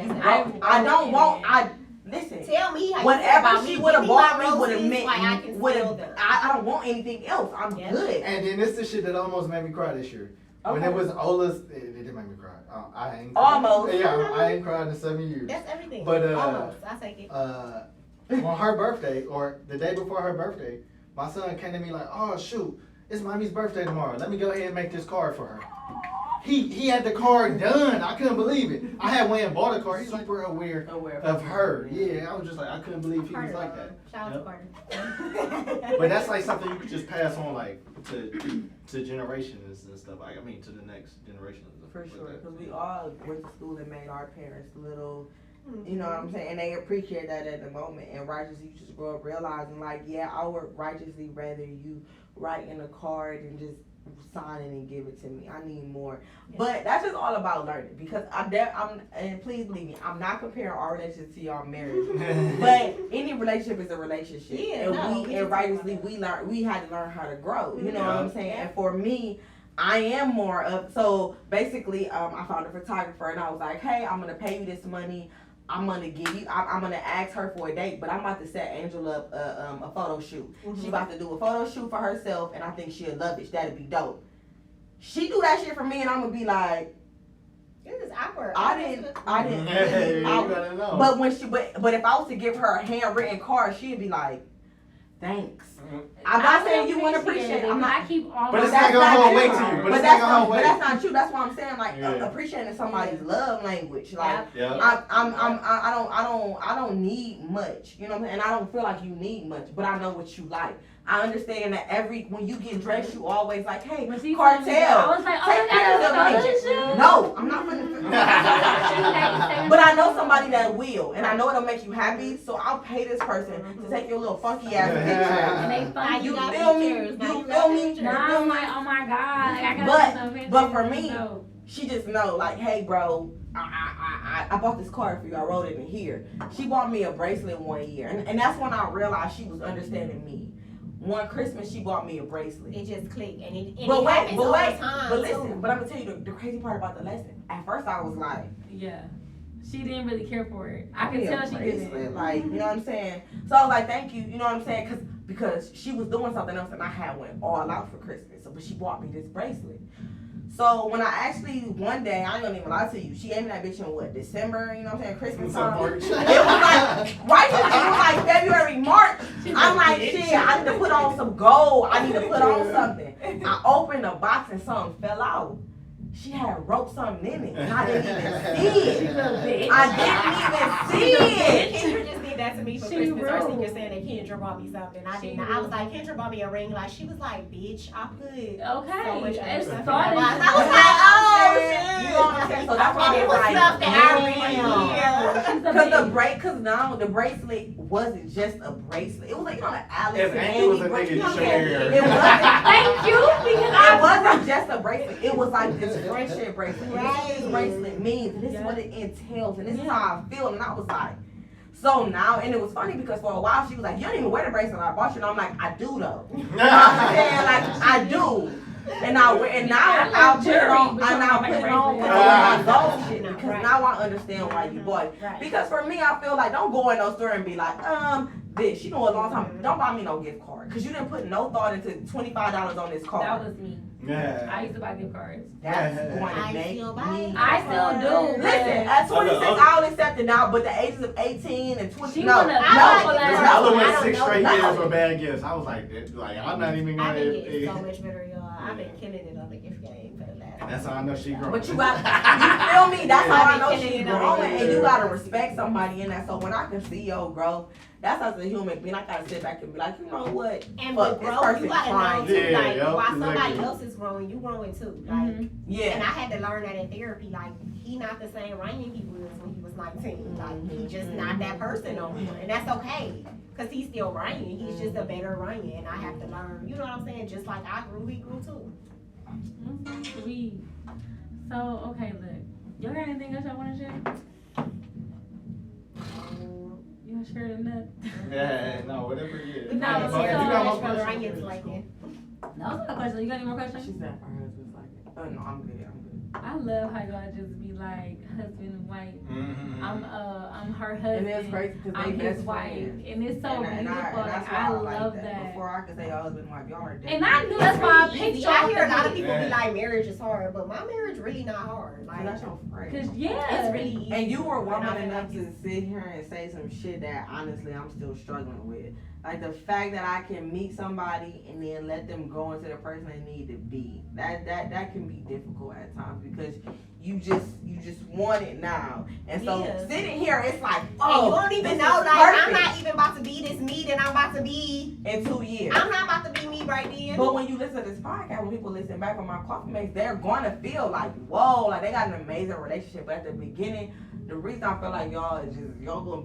Listen. Tell me how whatever she would have bought me would have meant. I don't want anything else. I'm good. And then this is the shit that almost made me cry this year. Okay. When it was Ola's, it didn't make me cry. I ain't cried. Almost. Yeah, I ain't cried in 7 years. That's everything. But almost. I take it. On her birthday, or the day before her birthday, my son came to me like, "Oh shoot, it's mommy's birthday tomorrow. Let me go ahead and make this card for her." He had the card done. I couldn't believe it. I had went and bought a card. He's like, "We're aware of her." Yeah, I was just like, I couldn't believe he was like that. Shout out to Carter. But that's like something you could just pass on, like to generations and stuff. Like, I mean, to the next generation. For sure, because we all went to school and made our parents little, you know what I'm saying, and they appreciate that at the moment. And righteously, you just grow up realizing, like, yeah, I would righteously rather you write in a card and just sign it and give it to me. I need more. Yeah. But that's just all about learning, because and please believe me, I'm not comparing our relationship to y'all marriage. But any relationship is a relationship. Yeah, and righteously we had to learn how to grow. You know what I'm saying? And for me, I am more of, so basically, I found a photographer and I was like, hey, I'm going to pay you this money. I'm going to give you, I'm going to ask her for a date, but I'm about to set Angela up a photo shoot. She about to do a photo shoot for herself, and I think she'll love it. That'd be dope. She do that shit for me, and I'm going to be like, this is awkward. I didn't. You gotta know. But if I was to give her a handwritten card, she'd be like, thanks. I'm not saying you want to appreciate it. I keep on. But it's not gonna hold weight to you. But that's not true. That's what I'm saying. Like, appreciating somebody's love language. Like, I don't need much. You know what I'm saying? And I don't feel like you need much. But I know what you like. I understand that when you get dressed, you always like, hey, cartel. I was like, oh, no, I'm not gonna. But I know somebody that will, and I know it'll make you happy. So I'll pay this person to take your little funky ass picture. And they funky. You feel me? You feel me? Now I'm like, oh my god, like, I gotta but for me, she just know, like, hey, bro. I bought this card for you. I wrote it in here. She bought me a bracelet one year, and that's when I realized she was understanding me. One Christmas, she bought me a bracelet. It just clicked, and it but happens all the time. But listen, but I'm gonna tell you the crazy part about the lesson. At first, I was like, yeah, she didn't really care for it. I could tell she didn't. Like, you know what I'm saying? So I was like, thank you. You know what I'm saying? Because she was doing something else, and I had went all out for Christmas. So, but she bought me this bracelet. So when I actually, one day, I ain't gonna even lie to you, she gave me that bitch in December, you know what I'm saying, Christmas time. It was like February, March. I'm like, shit, I need to put on some gold. I need to put on something. I opened the box and something fell out. She had wrote something in it, and I didn't even see it. I didn't even see it. Kendra just did that to me for Christmas. Our senior saying that Kendra bought me something. I didn't. I was like, Kendra bought me a ring. Like, she was like, bitch, I put so much it's stuff fun. I was like, oh shit. You know what I'm saying? So that's why it was stuff that I really because now the bracelet wasn't just a bracelet. It was like, you know, the Alex if and Andy was a nigga, you should hear. It wasn't. Thank you, because it wasn't just a bracelet. It was like this friendship bracelet. Right. This is what this bracelet means, and this is what it entails, and this is how I feel. And I was like, so now, and it was funny because for a while she was like, you don't even wear the bracelet I bought you. And I'm like, I do though. You know what I'm saying? Like, I do. And now I'll put it on, and I'll put it on with my gold shit, because now I understand why you bought it. Because for me, I feel like, don't go in no store and be like, bitch, you know, a long time, don't buy me no gift card, because you didn't put no thought into $25 on this card. That was me. Yeah. I used to buy gift cards. That's going to I make still buy me. it. I still do. Listen, at 26, I'll accept it now, but the ages of 18 and 20, She no, wanna- no. I like Listen, it. I I went don't 6 know. straight No. years for bad gifts. I was like, I'm not even I've gonna. been getting so much better, y'all. I've been killing it on the gift game for the last. That's how I know she growing. But you got, you feel me? That's how I know Yeah. she's growing, and you gotta respect somebody in that. So when I can see your growth, that's as a human being, I gotta sit back and be like, you know what? And Fuck, with this growth, person you gotta trying. know too, Yeah, like, yup, while somebody exactly. else is growing, you growing too. Like, Mhm. Yeah. and I had to learn that in therapy. Like, he not the same Ryan he was when he was 19. Like, he just not that person no more, and that's okay. Cause he's still Ryan. He's just a better Ryan, and I have to learn. You know what I'm saying? Just like I grew, he grew too. Sweet. So, okay, look. Y'all got anything else y'all want to share? You want to share enough? Yeah, no, whatever it is. No, You so- got much my for the question? Ryan's like it. No, that's not a question. You got any more She questions? said her husband's like, oh no, I'm good. I love how y'all just be like husband and wife. Mhm. I'm her And husband. it's crazy because I'm they his best wife, friends. and it's so And beautiful. that's Like, I why love like that. Before I could say your husband and wife, y'all are dead. And I knew that's why I Easy. picked I y'all. hear a lot of people Yeah. be like, marriage is hard, but my marriage really not hard. So Like, that's your friend. Cause yeah, it's really easy. And you were And I woman feel enough like to sit here and say some shit that honestly I'm still struggling with. Like the fact that I can meet somebody and then let them grow into the person they need to be. That can be difficult at times because you just want it now. And so Yeah. sitting here, it's like, and oh, you don't even this know, is like, I'm perfect not even about to be this me that I'm about to be. in 2 years. I'm not about to be me right then. But when you listen to this podcast, when people listen back on my coffee mates, they're gonna feel like, whoa, like they got an amazing relationship. But at the beginning, the reason I feel like y'all is just y'all gonna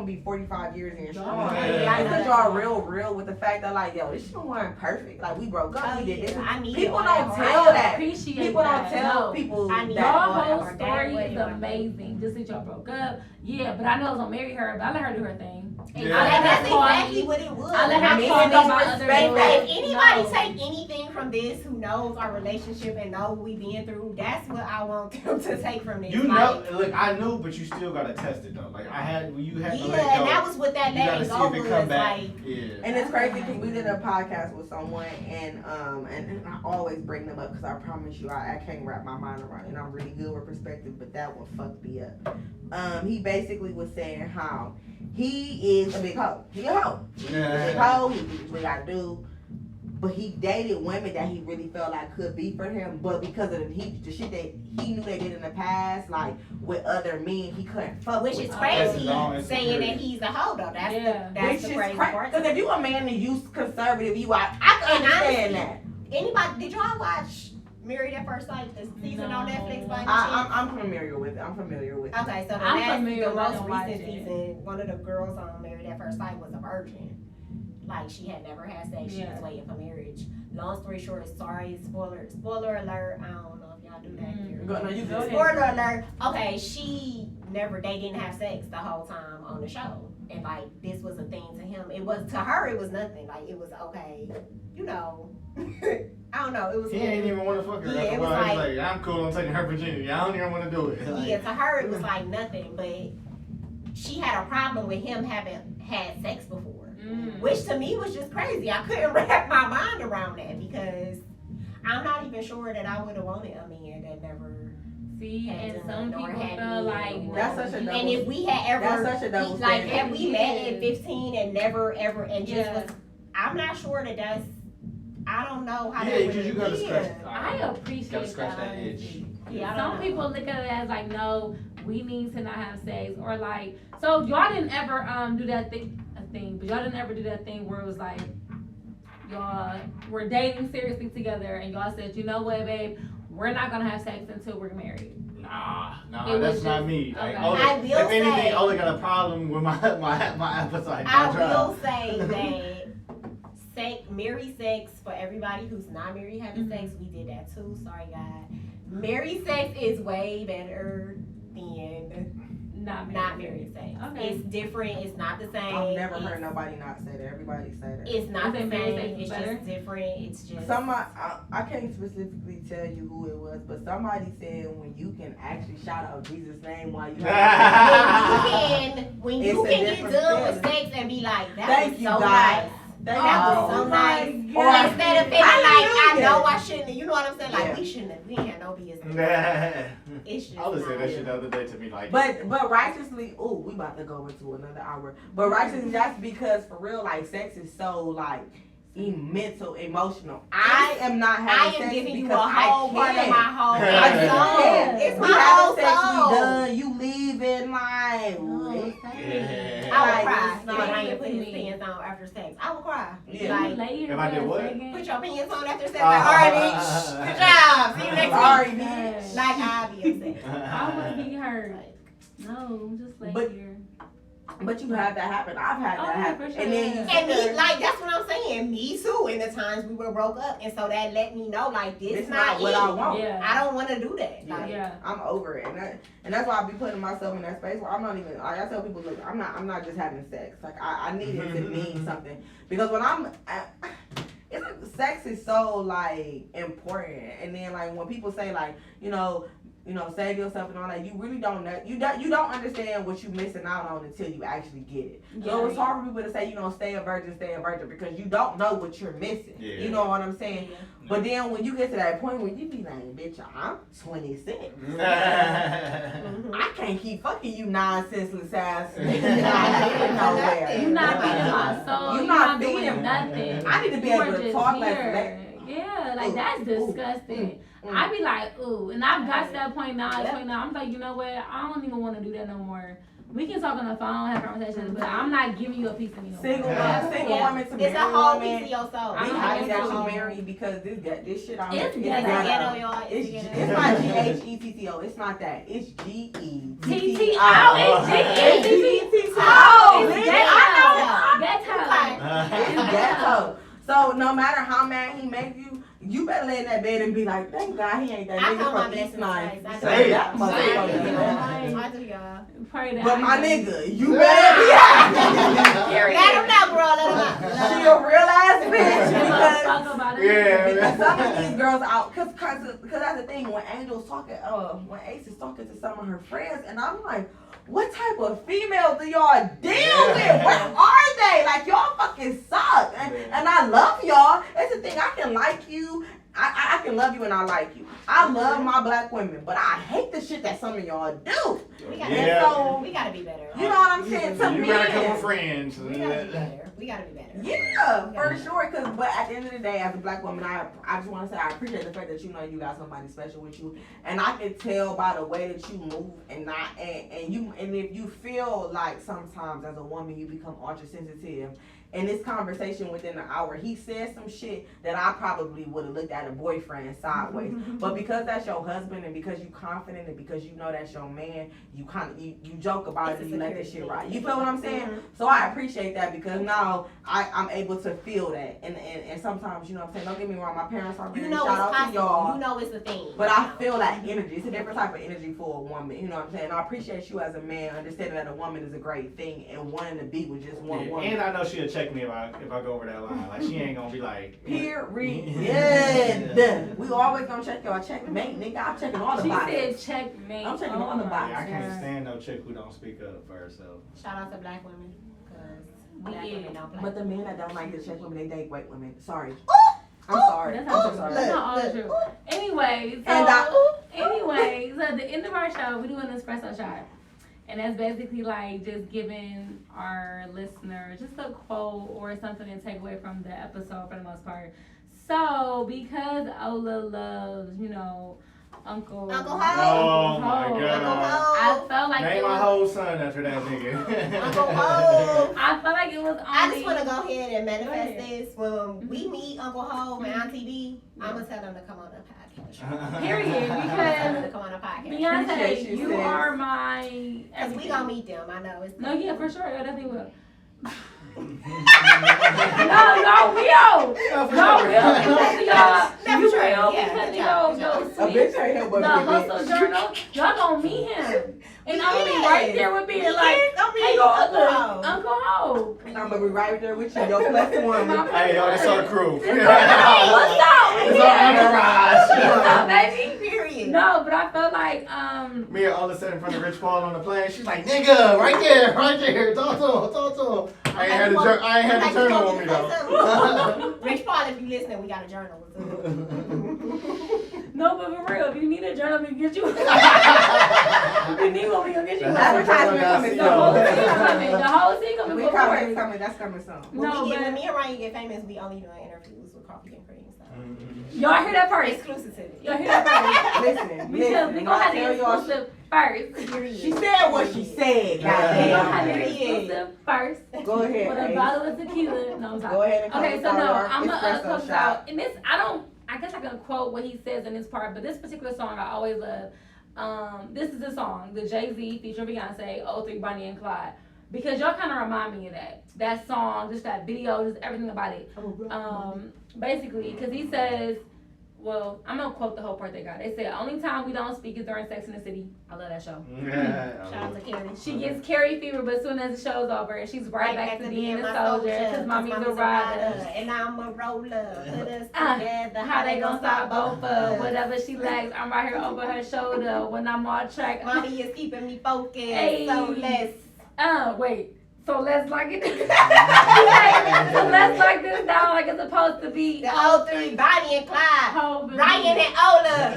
be 45 years in strong. Yeah. Because y'all real with the fact that like, yo, this shit wasn't perfect. Like we broke up, Oh, we did this. yeah. I need People all don't that tell hard. that. appreciate People don't that. tell No. people I need Your that. all whole that. story That is way. amazing. Just that y'all broke up. Yeah, but I know I was gonna marry her, but I let her do her thing. And Yeah. that's call exactly me. what it was. I let her Men call me don't my other respect dude. that. If anybody No. take anything from this who knows our relationship and know what we been through, that's what I want them to take from this. You Like, know, look, I knew, but you still gotta test it though. Like you had to yeah, let go. and that was what that You gotta letting see go if it was come back. like. Yeah. And it's crazy because we did a podcast with someone, and I always bring them up because I promise you I can't wrap my mind around it. And I'm really good with perspective, but that one fucked me up. He basically was saying how he is a big hoe. He a hoe. He's a big hoe. He do what he gotta do. But he dated women that he really felt like could be for him, but because of the shit that he knew they did in the past, like with other men, he couldn't fuck Which with is them. crazy, That's all saying that insecurity. he's a hoe though. That's Yeah. that's Which the is crazy crazy. part. Because if you a man and you conservative, you I can And understand honestly, that. Anybody, did y'all watch Married at First Sight, the season on No. Netflix by any chance? I'm familiar with it. Okay, so I'm familiar, the but I most don't watch recent it. season, one of the girls on Married at First Sight was a virgin. Like, she had never had sex, she Yeah. was waiting for marriage. Long story short, sorry, spoiler alert, I don't know if y'all do that here. No, you go ahead. Spoiler alert, okay, they didn't have sex the whole time on the show. And like, this was a thing to him. To her, it was nothing. Like, it was okay, you know. I don't know, it was He ain't even want to fuck her. Yeah, After it a was while, he's like- like, I'm cool. I'm taking her virginity. I don't even want to do it. Like, Yeah, to her it was like nothing, but she had a problem with him having had sex before, which to me was just crazy. I couldn't wrap my mind around that because I'm not even sure that I would have wanted a man that never. See, had and done some or people had feel me like or That's such a double. And if we had ever, That's such a double like, standard. had we met at Yes. 15 and never ever and just Yeah. was, I'm not sure that. I don't know how. Yeah, that because you would gotta be. scratch. I appreciate Gotta scratch that honesty. itch. Yeah, I Some don't know. people look at it as like, no, we need to not have sex, or like, so y'all didn't ever do that thing, but y'all didn't ever do that thing where it was like, y'all were dating seriously together, and y'all said, you know what, babe, we're not gonna have sex until we're married. Nah, It was that's just- not me. Like, okay. Ola, I will if anything, say- Ola got a problem with my appetite. I That's right. will say that married sex for everybody who's not married having sex, we did that too. Sorry, God. Married sex is way better than Not not married sex. Okay. It's different. It's not the same. I've never It's- heard nobody not say that. Everybody say that. It's not You the think married same. sex is It's better? just different. It's just. I can't specifically tell you who it was, but somebody said when you can actually shout out Jesus' name while you when you It's a can get different done with feeling. sex and be like, that Thank was you, so God. nice. That was so nice. Or instead of feeling like I hallelujah. know I shouldn't, you know what I'm saying? Like Yeah. we ain't had no business. It's just I was saying that not- shit the other day to me like. But righteously, we about to go into another hour. But righteously, that's because for real, like sex is so like mental, emotional. I am not I having am sex giving you a because whole I part of can. my whole I just soul. can't. It's We my having whole sex, we soul. done. You leaving like. Yeah. I would Like, cry it's if not Ryan put for his me. pants on after sex. I would cry. Yeah. Like, If I did what? put your pants on after sex. Like, all right, bitch. Good job. See you next Sorry, week. bitch. Like, I'll be upset. I would be hurt. No, just lay But- here. But you had that happen. I've had that Oh, happen. for sure. And then you And me, like, that's what I'm saying. Me too. In the times we were broke up, and so that let me know, like, this it's not not what it. I want. Yeah. I don't want to do that. Like, Yeah. I'm over it, and that's why I be putting myself in that space where I'm not even. Like I tell people, look, I'm not just having sex. Like I need it to mean something because when it's like sex is so like important, and then like when people say like save yourself and all that, you really don't know. You don't understand what you're missing out on until you actually get it. So Yeah. it's hard for people to say stay a virgin, because you don't know what you're missing. Yeah. You know what I'm saying? Yeah. But then when you get to that point where you be like, bitch, I'm 26. mhm. I can't keep fucking you nonsenseless ass niggas not getting nowhere. You're not feeding my soul. You You're not not doing feeding- nothing. I need to be You able are to just talk like here. that. Yeah, like Ooh, that's ooh, disgusting. mm. I be like, ooh, and I've got to that point now. Yep. 29. I'm like, you know what? I don't even want to do that no more. We can talk on the phone, have conversations, but I'm not giving you a piece of me no more. Single Yeah. woman to It's a marry whole woman. piece of your soul. I We don't happy think that it's you all- married because this shit on It's here. ghetto. Ghetto, y'all. It's ghetto. it's not GHETTO. It's not that. It's GETTO. TTO. It's GETTO. Oh, it's It's ghetto. It's ghetto. So no matter how mad he make you, you better lay in that bed and be like, thank God he ain't that I nigga told my from East blessings Nine. twice. I Say do. that motherfucker. Say I do, y'all. Pray that But I my can- nigga, you better be out. Period. Let him know, bro. Let him know. She a real ass bitch Give a because fuck about it. Yeah. because some of these girls out, cause that's the thing when Angel's talking, when Ace is talking to some of her friends, and I'm like, what type of female do y'all deal with? Where are they? Like y'all fucking suck, and I love y'all. It's the thing, I can like you. I can love you and I like you. I love my black women, but I hate the shit that some of y'all do. We gotta, And so, we gotta be better. you know what I'm saying? To You me, got a couple friends. We gotta be better. We gotta be better. yeah, for sure. But at the end of the day, as a black woman, I just want to say I appreciate the fact that you got somebody special with you, and I can tell by the way that you move and if you feel like sometimes as a woman you become ultra sensitive. In this conversation within an hour, he said some shit that I probably would have looked at a boyfriend sideways. But because that's your husband and because you confident and because you know that's your man, you joke about it and you let that shit ride. You feel what I'm saying? So I appreciate that because now I'm able to feel that. And sometimes, you know what I'm saying, don't get me wrong, my parents are You really know shout it's out to possible. y'all. You know it's a thing. But I feel that energy. It's a different type of energy for a woman. You know what I'm saying? I appreciate you as a man understanding that a woman is a great thing and wanting to be with just one woman. And I know she'll check me if I go over that line. Like she ain't gonna be like. Period. We always gonna check y'all checkmate, nigga. I'm checking all the She boxes. said checkmate. I'm checking Oh all the my boxes. Yeah, I can't God. stand no chick who don't speak up for herself. Shout out to black women. Cause We black is. women don't play. But the men that don't like to check women, they date white women. Sorry. Oh! I'm sorry. That's I'm not so sorry. That's not all true. Anyway, so at the end of our show, we do an espresso shot. And that's basically like just giving our listener just a quote or something to take away from the episode for the most part. So because Ola loves, Uncle Ho. Oh my Uncle God. I Ho. felt like Name it my was, whole son after that nigga. Uncle Ho. I felt like it was only. I just want to go ahead and manifest Go ahead. this. When we meet Uncle Ho and Auntie B, I'm going to tell them to come on the podcast. Period, I'm gonna because tell them to come on the podcast. Appreciate Beyonce, you, you sis. are my Because everything. we going to meet them. I know. It's No, yeah, for sure. I definitely will. No, No, real. Because y'all, Never you tried. real Yeah, because good y'all, job, A yo, bitch ain't here but the me, hustle bitch. journal, y'all gonna meet him. And I'm gonna be Yes. right there with being We like, is gonna hey, meet go Uncle Ho. Uncle Ho. I'm gonna be right there with you, your platform. Hey, yo, that's our crew. Hey, what's up? It's our entourage. What's up, baby? Period. No, but I felt like, Me and all of a sudden in front of Rich Paul on the plane, she's like, nigga, right there, talk to him. I ain't had a journal on me though. Rich Paul, if you listening, we got a journal. No, but for real, if you need a journal, we can get you. If you need one, we gonna get you. Advertisement coming. The whole thing coming. The whole thing coming. We for coming. free. It's coming. That's coming soon. When me and Ryan get famous, we only doing interviews with Koffee and Cream. Y'all hear that first? Exclusivity. Y'all hear that first? Listen, We gonna have the exclusive first. She said what she said. We gonna have the Goddamn. exclusive first. Go ahead. With a Ace. bottle of tequila. No, I'm sorry. Go ahead and Okay, so close no, our I'm gonna espresso close shot. out. And this, I guess I can quote what he says in this part, but this particular song I always love. This is the song, the Jay-Z featuring Beyonce, 03 Bonnie and Clyde. Because y'all kind of remind me of that. That song, just that video, just everything about it. Basically, because he says, well, I'm going to quote the whole part they got. They said, only time we don't speak is during Sex in the City. I love that show. Shout out to Carrie. She gets Carrie fever, but as soon as the show's over, she's right back to being a soldier. Because mommy's a rider. And I'm a roller. Put us together. How they gonna stop both of whatever she lacks? I'm right here over her shoulder when I'm on track. Mommy is keeping me focused. Hey. So let's. Wait. So let's lock it. So let's lock this down like it's supposed to be. The 03 Bonnie and Clyde. Ryan and Ola.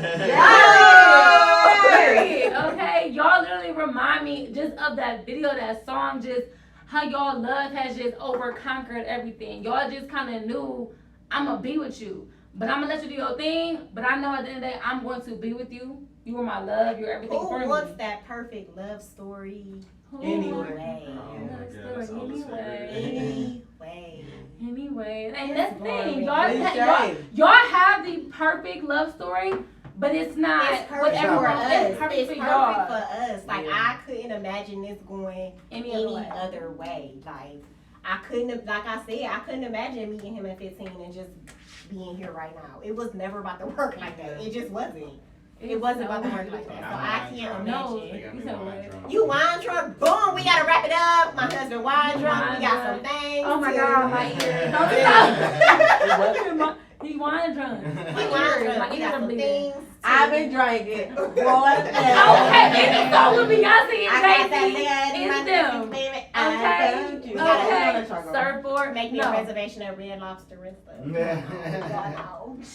Period. Okay, y'all literally remind me just of that video, that song, just how y'all love has just over conquered everything. Y'all just kind of knew I'm gonna be with you, but I'm gonna let you do your thing. But I know at the end of the day, I'm going to be with you. You are my love. You're everything for me. Who wants that perfect love story? Anyway. Anyway, and that's the thing, Cliche. y'all have the perfect love story, but it's not It's what perfect for everyone. us. It's perfect for for y'all. us. Like I couldn't imagine this going Any any other way. other way. Like I couldn't have, like I said, I couldn't imagine meeting him at 15 and just being here right now. It was never about to work like that. It just wasn't. It wasn't about to work like that. So I can't No. imagine. You said what? You wine drunk, boom, we gotta wrap it up. My husband wine drunk, we got some things. Oh my to- God, my ears. Don't stop. He wine drunk. We My wine ears, drunk, my we ears got are some bleeding. things. I've been drinking. Okay, it's so with Beyonce I got that and nigga Jay-Z. in my It's them. baby. Okay, I found you. okay. Surfboard. Make me No. a reservation at Red Lobster and stuff.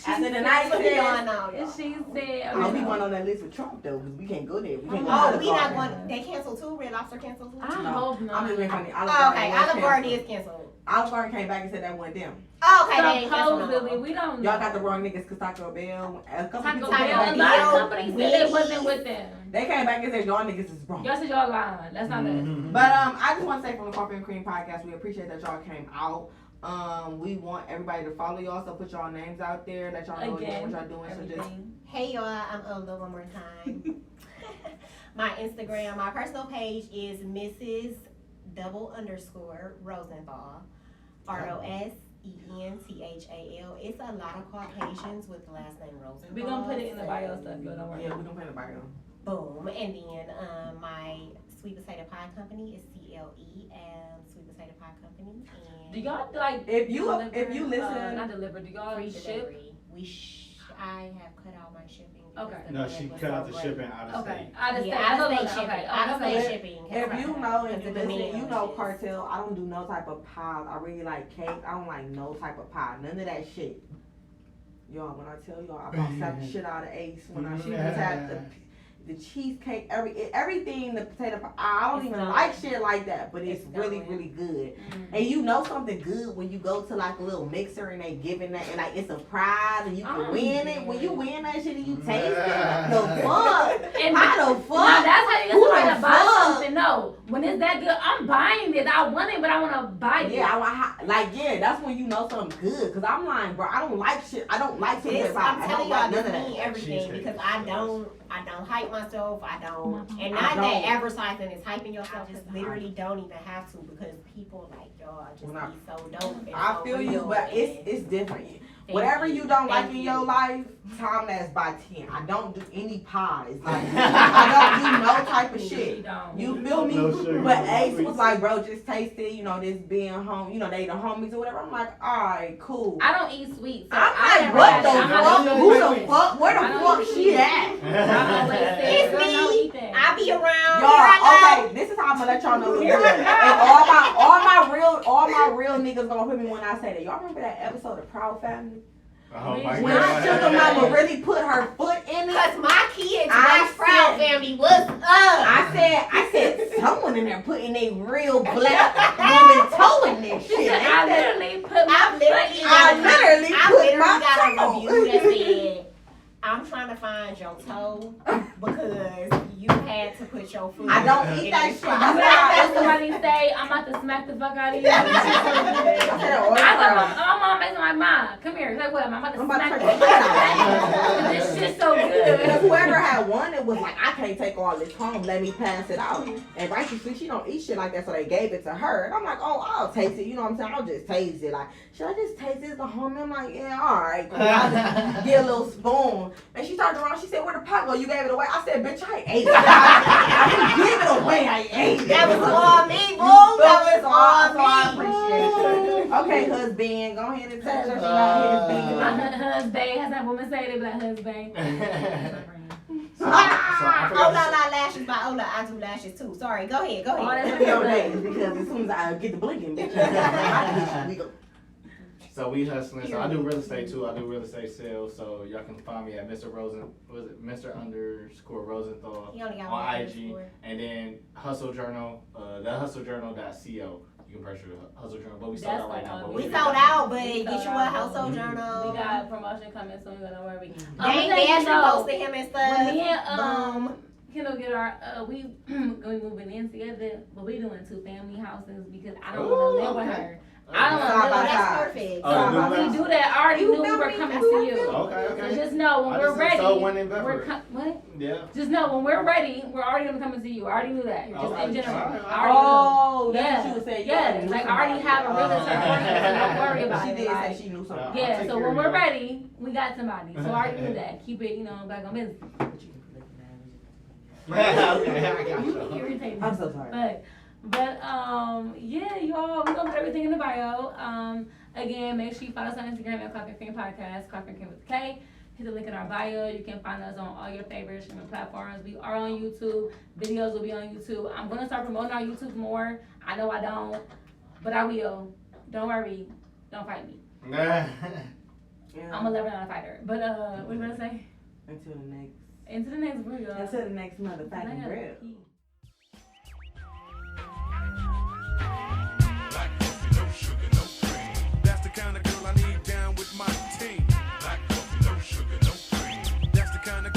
After the night What's shift. going on, And y'all? she said, I'll be going on that list with Trump though, because we can't go there. We can't go Oh, to we the not bar. going. They canceled too. Red Lobster canceled too. I hope I'm not. just being funny. Oh, okay, Olive Garden is canceled. Olive Garden came back and said that wasn't them. Oh, okay, they ain't canceled no Supposedly, more. we don't know. Y'all got the wrong niggas because Taco Bell. A couple Taco people Bell. came A back. lot of Bell, companies said they wasn't with them. They came back and said y'all niggas is wrong. Y'all said y'all lying. That's not us. But I just want to say from the Coffee and Cream podcast, we appreciate that y'all came out. We want everybody to follow y'all, so put y'all names out there, let y'all know Again, what y'all doing. So just everything. Hey y'all, I'm Ola one more time. My Instagram, my personal page is Mrs. _Rosenthal. ROSENTHAL. It's a lot of Caucasians with the last name Rosenthal. We're gonna put it in the bio stuff, y'all don't worry. yeah, we don't pay the bio. Boom. And then my Sweet Potato Pie Company is CLE and Sweet Potato Pie Company. And Do y'all like If you deliver, listen, not deliver, do y'all free ship? delivery. I have cut out my shipping. because Okay. the No, demand she was cut so out the great. shipping out of Okay. state. Out of state. Yeah, out of state Okay, shipping. okay, Out of okay. state shipping. if you know and Because you the listen, demand you know is- Cartel. I don't do no type of pies. I really like cakes. I don't like no type of pie. None of that shit. Y'all, when I tell y'all, I bought the shit out of Ace. When she just had the cheesecake, everything, the potato pie. I don't It's even done. like shit like that, but it's It's really, done. really good. Mm-hmm. And you know something good when you go to like a little mixer and they giving that, and like it's a prize and you can Oh, win yeah. it. When you win that shit and you taste it, the fuck? And How the now fuck? that's how you get Who somebody the to buy fuck? something. No, when it's that good, I'm buying it. I want it, but I want to buy it. Yeah, that's when you know something good. Cause I'm lying, bro. I don't like shit. I don't like shit. This, I I'm don't telling like y'all, none this of mean that. everything Cheesecake because is I the don't hype myself. And I not that don't. advertising is hyping yourself. Just literally don't even have to because people like y'all just When I- be so dope. And I so feel you, real but and it's different. thank Whatever you don't like Thank in you. your life, time that's by 10. I don't do any pies. Like I don't do no type of She shit. don't. You feel me? No sugar, But no Ace sweets. was like, bro, just taste it. You know, this being home. You know, they the homies or whatever. I'm like, all right, cool. I don't eat sweets. So I'm I like, never what had the it. I'm not fuck? gonna Who eat the sweets. fuck? Where the I don't fuck eat she sweets. at? I always say, It's girl, don't me. eat that. I be be around. Y'all, okay, this is how I'm gonna let y'all know. And all my real niggas gonna put me when I say that. Y'all remember that episode of Proud Family? Oh my When God. Sugar Mama really put her foot in it. Cause my kids, I my Proud said- Family, what's up? I said someone in there putting a real black woman toe in this shit. I literally put my I literally my got a toe. review that said, I'm trying to find your toe because you had to put your foot. I don't in eat that this shit. spot. I'm gonna somebody say I'm about to smack the fuck out of you. I thought my mom makes like, Mom, come here. Like what? I'm about to smack the fuck out of you. This shit's so Because good. whoever had won it was like, I can't take all this home. Let me pass it out. And righteously, she don't eat shit like that, so they gave it to her. And I'm like, oh, I'll taste it. You know what I'm saying? I'll just taste it. Like, should I just taste this? The homie? I'm like, yeah, all right. Cool. I'll just get a little spoon. And she turned around. She said, where the pot go? You gave it away. I said, bitch, I ate it. I didn't give it away. I ate it. That was all me, boo. That was all I me. appreciate it. Okay, husband, go ahead and tell her she got husband. Husband, has that woman say they be like husband. Ola lashes by Ola. I do lashes too. Sorry, go ahead. Oh, that's It'll be on days because as soon as I get the blinking, bitch, we go. So we hustling. So I do real estate too. I do real estate sales. So y'all can find me at Mr. Rosenthal He only got on one IG, underscore. and then Hustle Journal, thehustlejournal.co. You can purchase the Hustle Journal, but we sold out right now. But We we sold out, but get you a household We journal. got a promotion coming soon, don't worry. Dang, Dash posted him and stuff. When me and Kendall get our we moving in together, but we doing 2 family houses because I don't want to live with her. I don't want to live with her. That's perfect. So when we do that, I already knew we were coming to you. Okay. So just know when we're ready, one in Bedford. what? Yeah. Just know when we're ready, we're already gonna come and see you. I already knew that. Just in general. Alright. I already Oh, knew. that's what she was saying. Yeah, like I already have a realtor working, so don't worry about She it. did Like, say she knew something. I'll yeah, take so care when of we're you. ready, we got somebody. So I already knew that. Keep it, back on business. Okay, I got You you. irritate me. I'm so sorry. But yeah, y'all, we're gonna put everything in the bio. Again, make sure you follow us on Instagram at Coffee and Cream Podcast, Coffee and Cream with K. Hit the link in our bio. You can find us on all your favorite streaming platforms. We are on YouTube. Videos will be on YouTube. I'm gonna start promoting our YouTube more. I know I don't, but I will. Don't worry. Don't fight me. Yeah. I'm a lover, not a fighter. But what you gonna say? Until the next. Into the next video. Until the next motherfucking I gotta brew. pee.